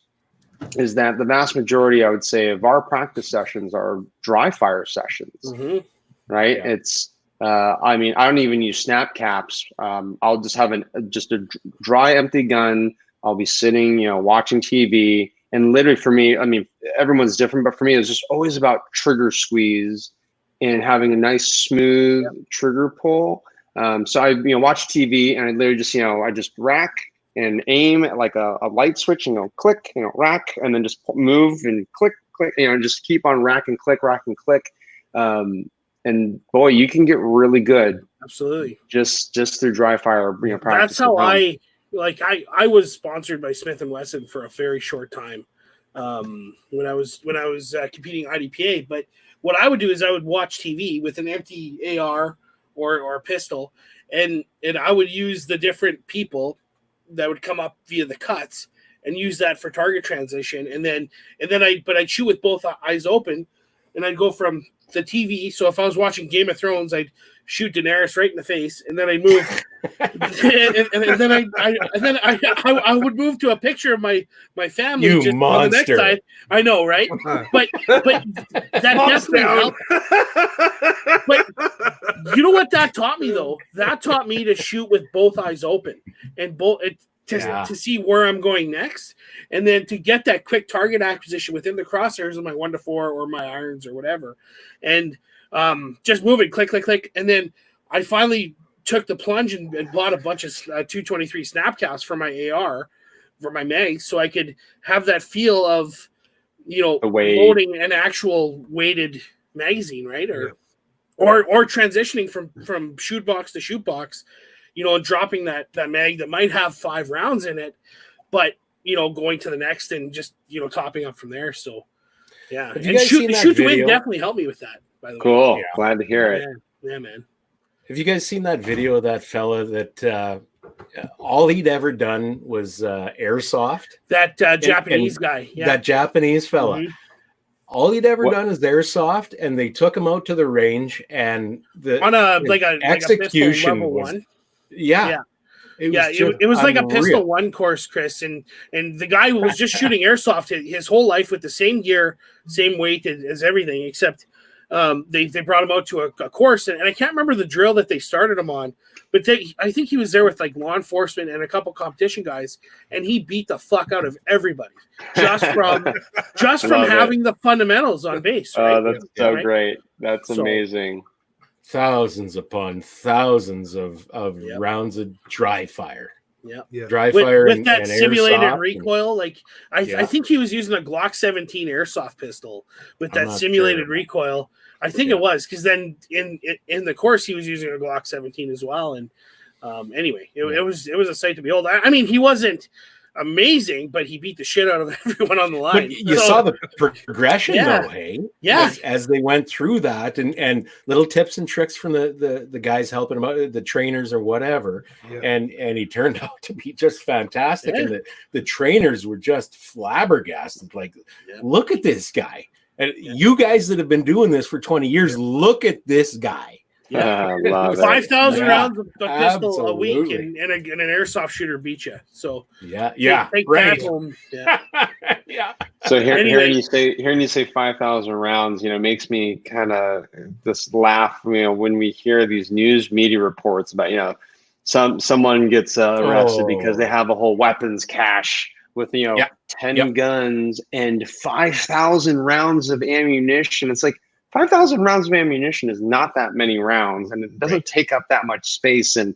is that the vast majority, I would say, of our practice sessions are dry fire sessions, right? Yeah. It's I don't even use snap caps. I'll just have a dry empty gun. I'll be sitting, watching TV, And literally for me, I mean, everyone's different, but for me, it was just always about trigger squeeze and having a nice smooth trigger pull. So I, watch TV and I literally just, I just rack and aim at like a light switch and go click, rack, and then just move and click, just keep on rack and click. And boy, you can get really good. Absolutely. Just through dry fire, practice. That's how I was sponsored by Smith & Wesson for a very short time when I was competing IDPA. But what I would do is I would watch TV with an empty AR or a pistol, and I would use the different people that would come up via the cuts and use that for target transition. And then I'd shoot with both eyes open, and I'd go from the TV. So if I was watching Game of Thrones, I'd shoot Daenerys right in the face, and then I'd move, and then I would move to a picture of my family. You just monster! On the next side. I know, right? But that definitely helped. But you know what that taught me though? That taught me to shoot with both eyes open and to see where I'm going next, and then to get that quick target acquisition within the crosshairs of my 1-4 or my irons or whatever, and just moving, click, and then I finally took the plunge and bought a bunch of 223 snapcaps for my AR, for my mags, so I could have that feel of loading an actual weighted magazine, right? Or transitioning from shoot box to shoot box, and dropping that mag that might have 5 rounds in it, but going to the next and just topping up from there. So yeah, and shoot to win definitely helped me with that. By the way, cool. Yeah. Glad to hear it. Yeah, man. Have you guys seen that video of that fella that all he'd ever done was airsoft? That Japanese guy. Yeah. That Japanese fella. Mm-hmm. All he'd ever done is airsoft, and they took him out to the range, and the execution was, one. Yeah. It was like a pistol one course, Chris, and the guy was just shooting airsoft his whole life with the same gear, same weight as everything, except they brought him out to a course, and I can't remember the drill that they started him on, but I think he was there with like law enforcement and a couple competition guys, and he beat the fuck out of everybody just from having the fundamentals on base. Right? Oh, that's so great! That's amazing. Thousands upon thousands of rounds of dry fire. Yeah. Dry fire with that and simulated recoil. I think he was using a Glock 17 airsoft pistol with that simulated recoil. I think it was, because then in the course he was using a Glock 17 as well. And anyway, it was a sight to behold. I mean, he wasn't amazing, but he beat the shit out of everyone on the line. But you saw the progression though, hey? Yeah. As they went through that, and little tips and tricks from the guys helping him out, the trainers or whatever. Yeah. And he turned out to be just fantastic. Yeah. And the trainers were just flabbergasted. Like, look at this guy. And you guys that have been doing this for 20 years, look at this guy. Yeah, 5,000 rounds of pistol a week, and an airsoft shooter beat you. So take that home. Yeah. So hearing you say 5,000 rounds, makes me kind of just laugh. When we hear these news media reports about someone gets arrested because they have a whole weapons cache with 10 guns and 5,000 rounds of ammunition. It's like, 5,000 rounds of ammunition is not that many rounds, and it doesn't take up that much space. And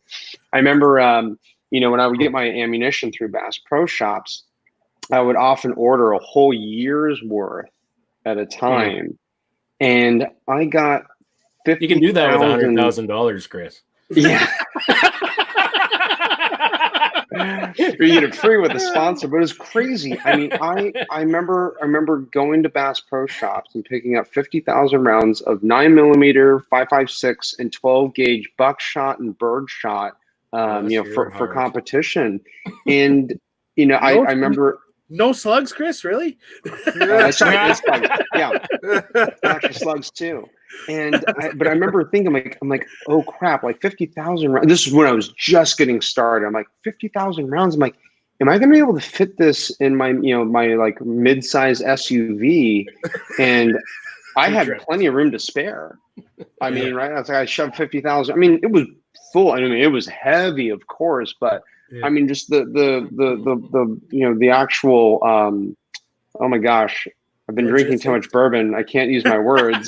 I remember, when I would get my ammunition through Bass Pro Shops, I would often order a whole year's worth at a time. And I got 50. You can do that with $100,000, Chris. Yeah. You get it free with a sponsor, but it was crazy. I mean, I remember going to Bass Pro Shops and picking up 50,000 rounds of 9mm, 5.56, and 12 gauge buckshot and birdshot, for competition. And I remember. No slugs, Chris? Really? Sorry, actually slugs too. But I remember thinking, I'm like, oh crap, like 50,000 rounds. This is when I was just getting started. I'm like, 50,000 rounds. I'm like, am I going to be able to fit this in my, my like mid-size SUV? And I had plenty of room to spare. I mean, right? I shoved 50,000. I mean, it was full. I mean, it was heavy, of course, but I mean, just the actual Oh my gosh, I've been drinking too much bourbon. I can't use my words.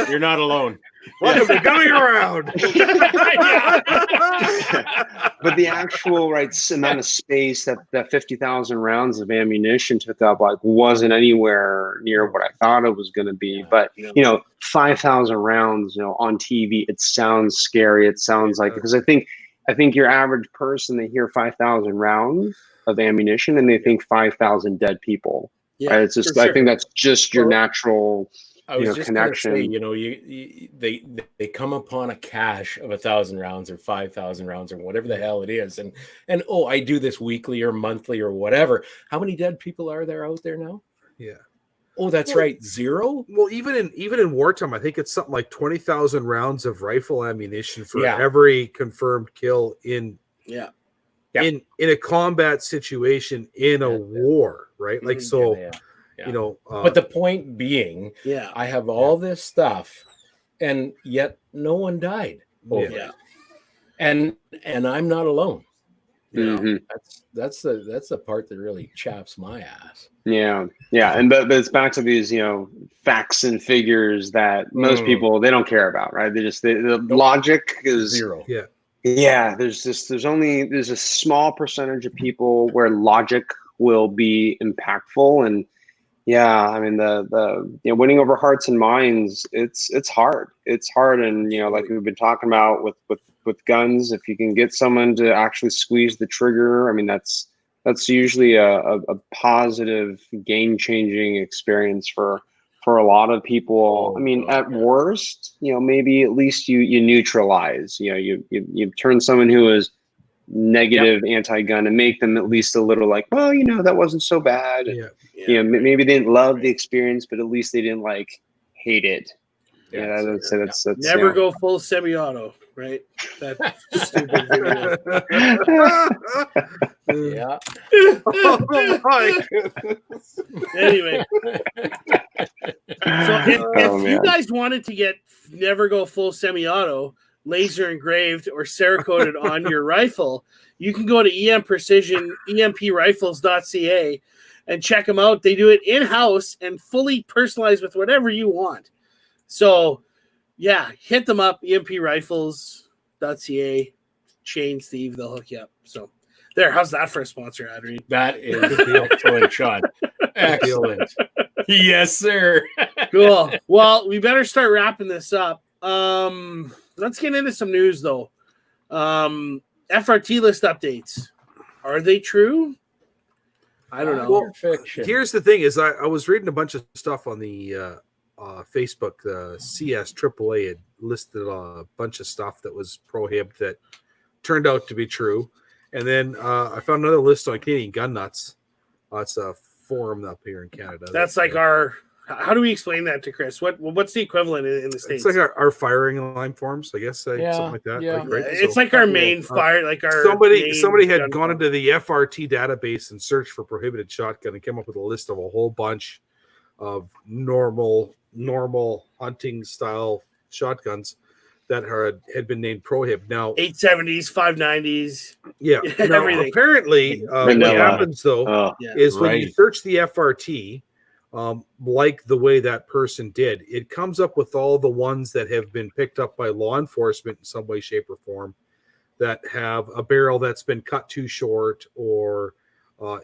You're not alone. Welcome to Coming Around. But the actual amount of space that 50,000 rounds of ammunition took up wasn't anywhere near what I thought it was going to be. But 5,000 rounds, on TV, it sounds scary. It sounds like, because I think your average person, they hear 5,000 rounds of ammunition and they think 5,000 dead people. Yeah, right? It's just I think that's just your natural I was just connection. gonna say, they come upon a cache of 1,000 rounds or 5,000 rounds or whatever the hell it is, and I do this weekly or monthly or whatever. How many dead people are there out there now? Yeah. Oh, that's right, 0. Well, even in wartime, I think it's something like 20,000 rounds of rifle ammunition for Yeah. every confirmed kill in Yeah. in a combat situation in a war, right? Like so. Yeah. But the point being, I have all this stuff, and yet no one died over it. And I'm not alone. That's the part that really chaps my ass. Yeah. But it's back to these facts and figures that most people, they don't care about, right? The logic is 0. There's a small percentage of people where logic will be impactful. And I mean, the winning over hearts and minds, it's hard. It's hard. And, like we've been talking about with guns, if you can get someone to actually squeeze the trigger, I mean, that's usually a positive, game-changing experience for a lot of people. I mean, at worst, maybe at least you neutralize, you turn someone who is negative anti-gun and make them at least a little like, well, that wasn't so bad. Maybe they didn't love the experience, but at least they didn't hate it. That's never go full semi-auto, right? That's stupid video. Yeah. Oh my goodness. Anyway, so if you guys wanted to never go full semi-auto, laser engraved or Cerakoted on your rifle, you can go to emprifles.ca and check them out. They do it in-house and fully personalized with whatever you want. So, hit them up, emprifles.ca, Shane, Steve, they'll hook you up. So, there, how's that for a sponsor, Adrian? That is excellent, Sean. Excellent. Yes, sir. Cool. Well, we better start wrapping this up. Let's get into some news, though. FRT list updates. Are they true? I don't know. Well, here's the thing: is I was reading a bunch of stuff on the Facebook. CS AAA had listed a bunch of stuff that was prohibited that turned out to be true, and then I found another list on Canadian Gun Nuts. It's a forum up here in Canada. That's like our. How do we explain that to Chris? What's the equivalent in the States? It's like our firing line forms, I guess, something like that. Yeah. Right? It's like our main fire, like our somebody had gone into the FRT database and searched for prohibited shotgun and came up with a list of a whole bunch of normal hunting style shotguns that had been named prohib. Now 870s, 590s, Now, everything. Apparently, what happens though is when you search the FRT. Like the way that person did, it comes up with all the ones that have been picked up by law enforcement in some way, shape, or form that have a barrel that's been cut too short or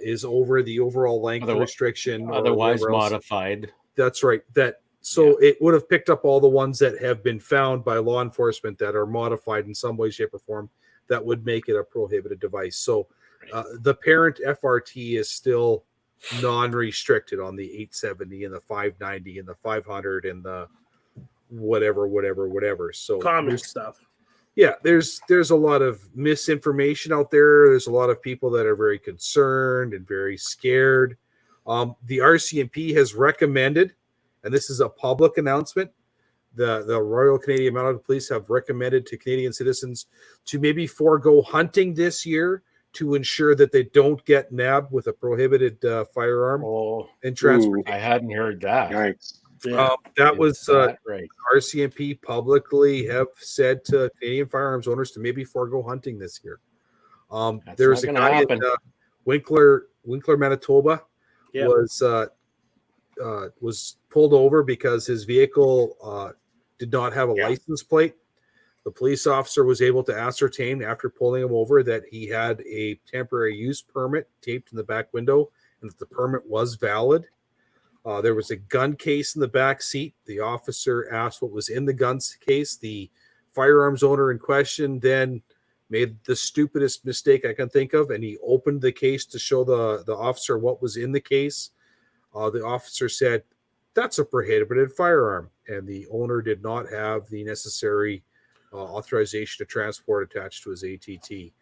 is over the overall length restriction. Otherwise modified. That's right. It would have picked up all the ones that have been found by law enforcement that are modified in some way, shape, or form that would make it a prohibited device. So the parent FRT is still non-restricted on the 870 and the 590 and the 500 and the whatever. So common stuff. Yeah, there's a lot of misinformation out there. There's a lot of people that are very concerned and very scared. The RCMP has recommended, and this is a public announcement, the Royal Canadian Mounted Police have recommended to Canadian citizens to maybe forego hunting this year to ensure that they don't get nabbed with a prohibited firearm and transport. I hadn't heard that. Right. That was right. RCMP publicly have said to Canadian firearms owners to maybe forego hunting this year. There's a guy in Winkler, Manitoba, Yeah. was pulled over because his vehicle did not have a license plate. The police officer was able to ascertain after pulling him over that he had a temporary use permit taped in the back window and that the permit was valid. There was a gun case in the back seat. The officer asked what was in the gun case. The firearms owner in question then made the stupidest mistake I can think of, and he opened the case to show the officer what was in the case. The officer said, "That's a prohibited firearm," and the owner did not have the necessary authorization to transport attached to his ATT.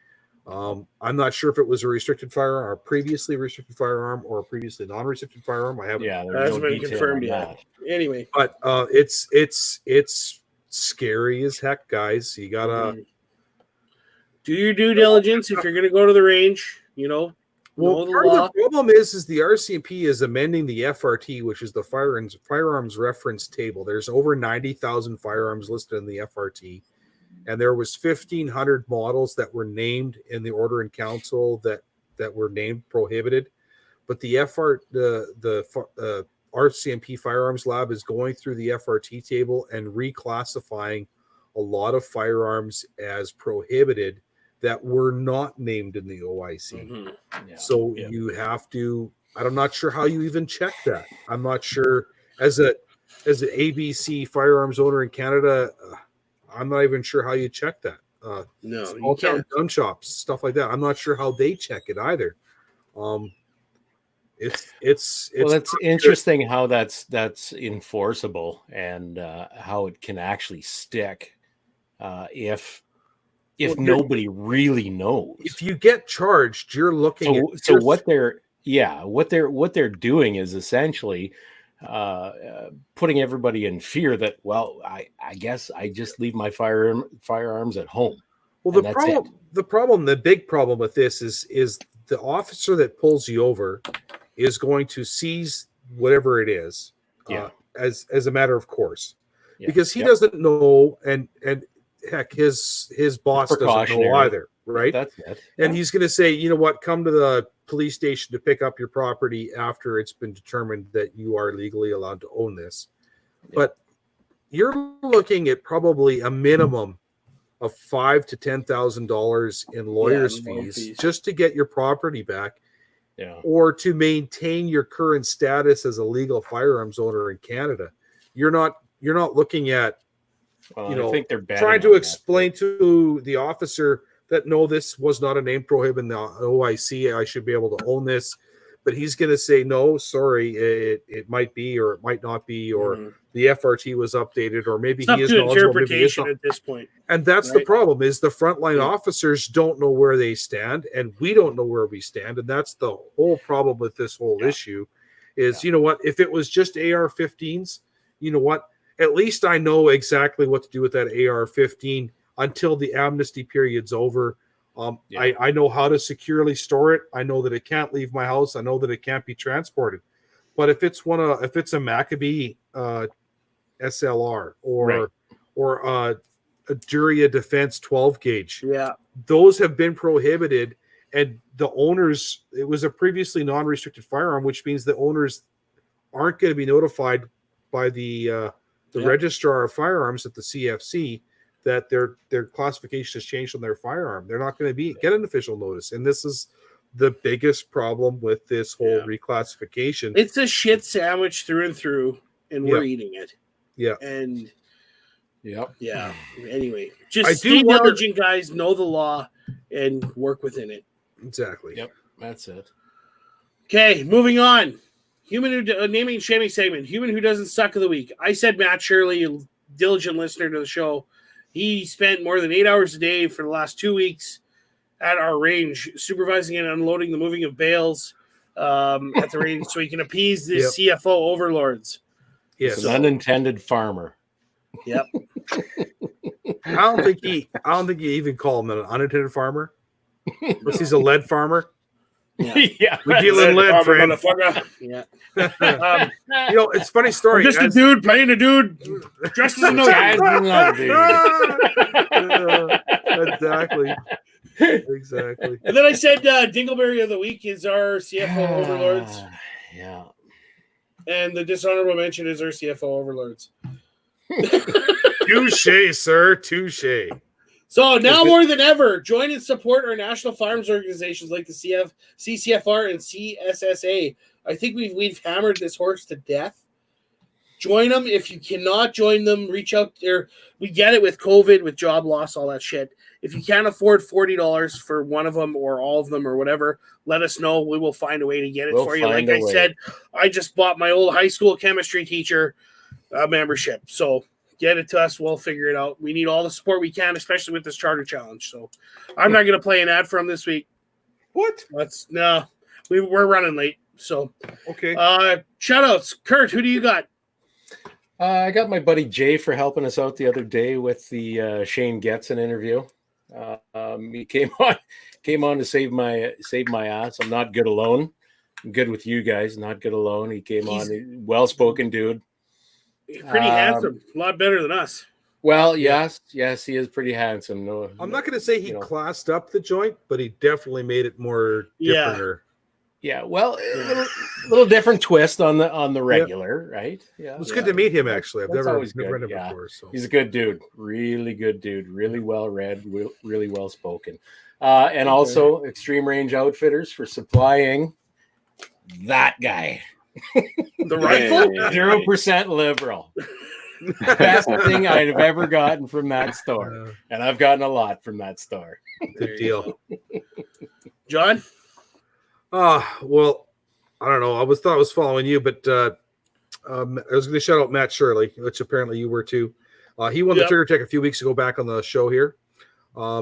I'm not sure if it was a restricted firearm, or previously restricted firearm, or a previously non-restricted firearm. I haven't. Yeah, Hasn't been confirmed yet. Anyway, but it's scary as heck, guys. You gotta do your due diligence if you're going to go to the range. Know Well, the part of law. the problem is the RCMP is amending the FRT, which is the firearms reference table. There's over 90,000 firearms listed in the FRT, and there was 1,500 models that were named in the Order in Council that were named prohibited. But the RCMP Firearms Lab is going through the FRT table and reclassifying a lot of firearms as prohibited that were not named in the OIC. So you have to, I'm not sure how you even check that. I'm not sure as an ABC firearms owner in Canada, I'm not even sure how you check that. No, small town gun shops, stuff like that. I'm not sure how they check it either. It's well, that's interesting how that's enforceable and how it can actually stick if nobody really knows. If you get charged, you're looking at what they're doing is essentially putting everybody in fear that, well, I guess I just leave my firearms at home. Well, the big problem with this is the officer that pulls you over is going to seize whatever it is as a matter of course, because he doesn't know, and heck, his boss doesn't know either, right? That's it. And he's going to say, you know what, come to the police station to pick up your property after it's been determined that you are legally allowed to own this. But you're looking at probably a minimum of $5,000 to $10,000 in lawyers' fees just to get your property back, or to maintain your current status as a legal firearms owner in Canada. You're not looking at, I think they're trying to explain to the officer that no, this was not a name prohibit in the OIC. I should be able to own this, but he's going to say no, sorry, it might be, or it might not be, or the FRT was updated, or maybe he is knowledgeable. Maybe he is not. At this point, and that's the problem: is the frontline officers don't know where they stand, and we don't know where we stand, and that's the whole problem with this whole issue. Is you know what? If it was just AR-15s, you know what? At least I know exactly what to do with that AR-15 until the amnesty period's over. I know how to securely store it. I know that it can't leave my house. I know that it can't be transported. But if it's a Maccabee SLR or a Duria Defense 12 gauge, those have been prohibited. And the owners, it was a previously non-restricted firearm, which means the owners aren't going to be notified by the registrar of firearms at the CFC that their classification has changed on their firearm. They're not going to get an official notice. And this is the biggest problem with this whole reclassification. It's a shit sandwich through and through, and we're eating it. Yeah. And yeah. Anyway, just stay diligent, guys. Know the law and work within it. Exactly. Yep. That's it. Okay, moving on. Naming and shaming segment. Human who doesn't suck of the week. I said Matt Shirley, a diligent listener to the show. He spent more than 8 hours a day for the last 2 weeks at our range, supervising and unloading the moving of bales at the range so he can appease the CFO overlords. Yes, an unintended farmer. Yep. I don't think he even called him an unintended farmer. Because he's a lead farmer. Yeah. We deal in lead, friend. Yeah. It's a funny story. I'm just a dude playing a dude dressed as another Exactly. And then I said Dingleberry of the week is our CFO overlords. Yeah. And the dishonorable mention is our CFO overlords. Touche, sir. Touche. So now more than ever, join and support our national farms organizations like the CCFR and CSSA. I think we've hammered this horse to death. Join them. If you cannot join them, reach out there. We get it with COVID, with job loss, all that shit. If you can't afford $40 for one of them or all of them or whatever, let us know. We will find a way to get it for you. Like I said, I just bought my old high school chemistry teacher membership. So get it to us. We'll figure it out. We need all the support we can, especially with this charter challenge. So I'm not going to play an ad for them this week. What? We're running late. So okay. Shout outs. Kurt, who do you got? I got my buddy Jay for helping us out the other day with the Shane Getson interview. He came on to save my ass. I'm not good alone. I'm good with you guys. Not good alone. He's on, well-spoken dude. Pretty handsome. A lot better than us. Well, yes, he is pretty handsome. No, I'm not going to say he classed up the joint, but he definitely made it more different. Yeah, well, a little different twist on the regular, right? Yeah, it was good to meet him. Actually, I've never met him yeah. before. So he's a good dude, really good dude, really well read, really well spoken, and also Extreme Range Outfitters for supplying that guy, the rifle, 0% liberal. Best thing I'd have ever gotten from that store, and I've gotten a lot from that store. Good deal, John. Well, I don't know. I thought I was following you, but I was going to shout out Matt Shirley, which apparently you were too. He won the Trigger Tech a few weeks ago back on the show here.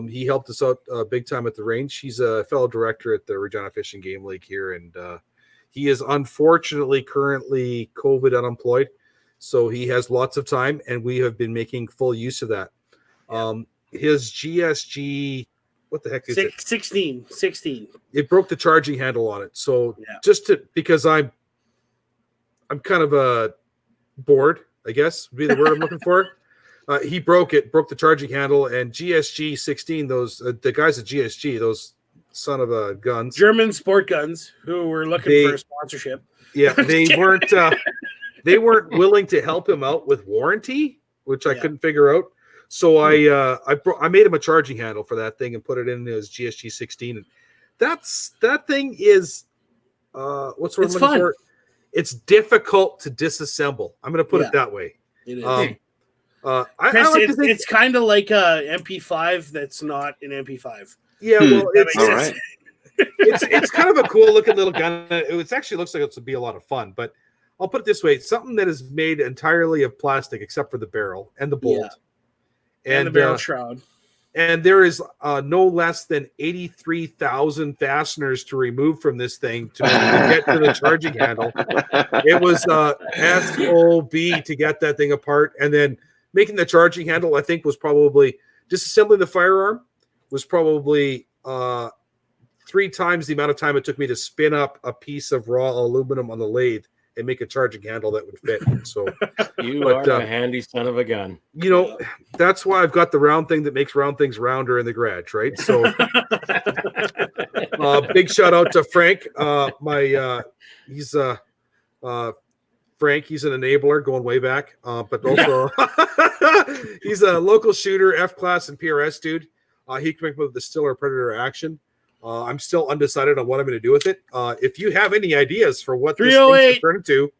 He helped us out big time at the range. He's a fellow director at the Regina Fishing Game League here, and he is unfortunately currently COVID unemployed, so he has lots of time, and we have been making full use of that. His GSG, what the heck is it? 16. It broke the charging handle on it. So because I'm kind of bored, I guess would be the word I'm looking for. He broke the charging handle, and GSG 16, those the guys at GSG, those son of a guns, German sport guns, who were looking for a sponsorship. Yeah, they weren't willing to help him out with warranty, which I couldn't figure out. So I made him a charging handle for that thing and put it in his GSG 16, and that thing is what's what I'm looking for? It's difficult to disassemble. I'm going to put it that way. It is. Chris, it's kind of like a MP5 that's not an MP5. Yeah, well, it's all right. it's kind of a cool looking little gun. It actually looks like it's to be a lot of fun, but I'll put it this way: it's something that is made entirely of plastic, except for the barrel and the bolt. Yeah. And the barrel shroud. And there is no less than 83,000 fasteners to remove from this thing to get to the charging handle. It was SOB to get that thing apart. And then making the charging handle, I think, was probably disassembling the firearm was probably 3 times the amount of time it took me to spin up a piece of raw aluminum on the lathe and make a charging handle that would fit. So you are a handy son of a gun. You know, that's why I've got the round thing that makes round things rounder in the garage, right? So big shout out to Frank. He's Frank, he's an enabler going way back, but also he's a local shooter, F-class and PRS dude. He came up with the Stiller Predator action. I'm still undecided on what I'm going to do with it. If you have any ideas for what this thing should turn into,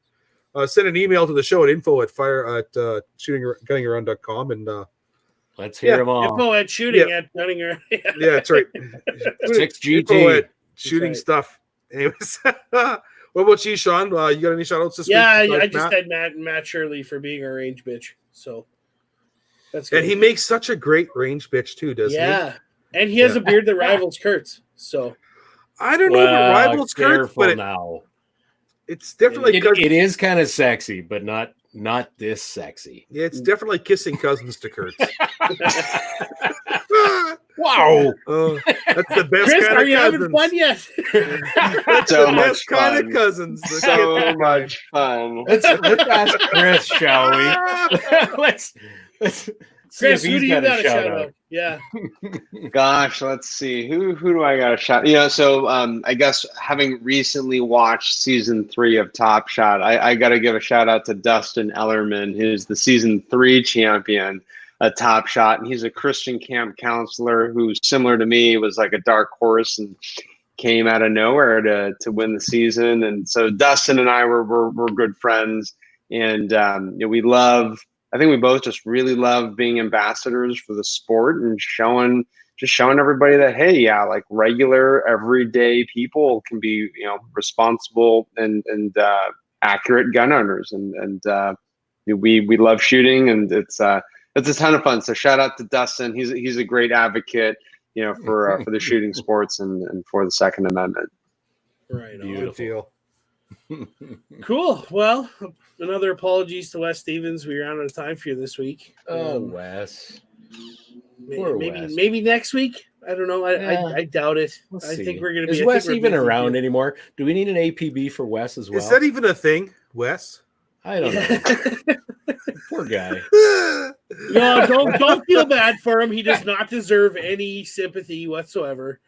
send an email to the show at info@shootinggunningaround.com and let's hear them all. Info at shooting at gunningaround. Yeah, that's right. 6GT. Info at shooting stuff. Anyways, what about you, Sean? You got any shout outs this week? Yeah, I just had Matt Shirley for being our range bitch. So that's good. And he makes such a great range bitch too, doesn't he? Yeah. And he has a beard that rivals Kurt's. So I don't know if it rivals Kurt's, but now it's definitely it is kind of sexy, but not this sexy. Yeah, it's definitely kissing cousins to Kurt's. Wow, that's the best Chris, kind are of you cousins. having fun yet? That's so the much best fun. kind of cousins. So much fun. Let's ask Chris, shall we? let's See if Chris, who he's do you got a got a shout out? Yeah. Gosh, let's see. Who do I got a shot? You know, so I guess having recently watched season 3 of Top Shot, I got to give a shout out to Dustin Ellerman, who's the season 3 champion at Top Shot, and he's a Christian camp counselor who, similar to me, was like a dark horse and came out of nowhere to win the season. And so Dustin and I were good friends, and you know, we love. I think we both just really love being ambassadors for the sport and showing everybody that, hey, yeah, like regular everyday people can be, you know, responsible and accurate gun owners, and we love shooting, and it's a ton of fun. So shout out to Dustin. He's a great advocate, you know, for the shooting sports and for the Second Amendment. Right. Good deal. Cool. Well, another apologies to Wes Stevens. We ran out of time for you this week. Oh, Wes. Poor Wes. Maybe next week. I don't know. Yeah. I doubt it. We'll I see. think we're going to be. Is Wes even around anymore? Do we need an APB for Wes as well? Is that even a thing, Wes? I don't know. Poor guy. No, don't feel bad for him. He does not deserve any sympathy whatsoever.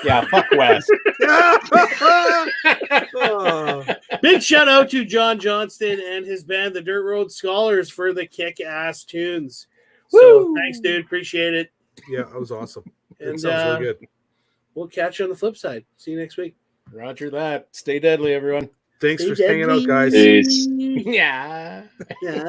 Yeah, fuck Wes. Big shout out to John Johnston and his band, the Dirt Road Scholars, for the kick-ass tunes. So thanks, dude. Appreciate it. Yeah, that was awesome. And It sounds really good. We'll catch you on the flip side. See you next week. Roger that. Stay deadly, everyone. Thanks Stay for hanging out, guys. Peace. Yeah. Yeah.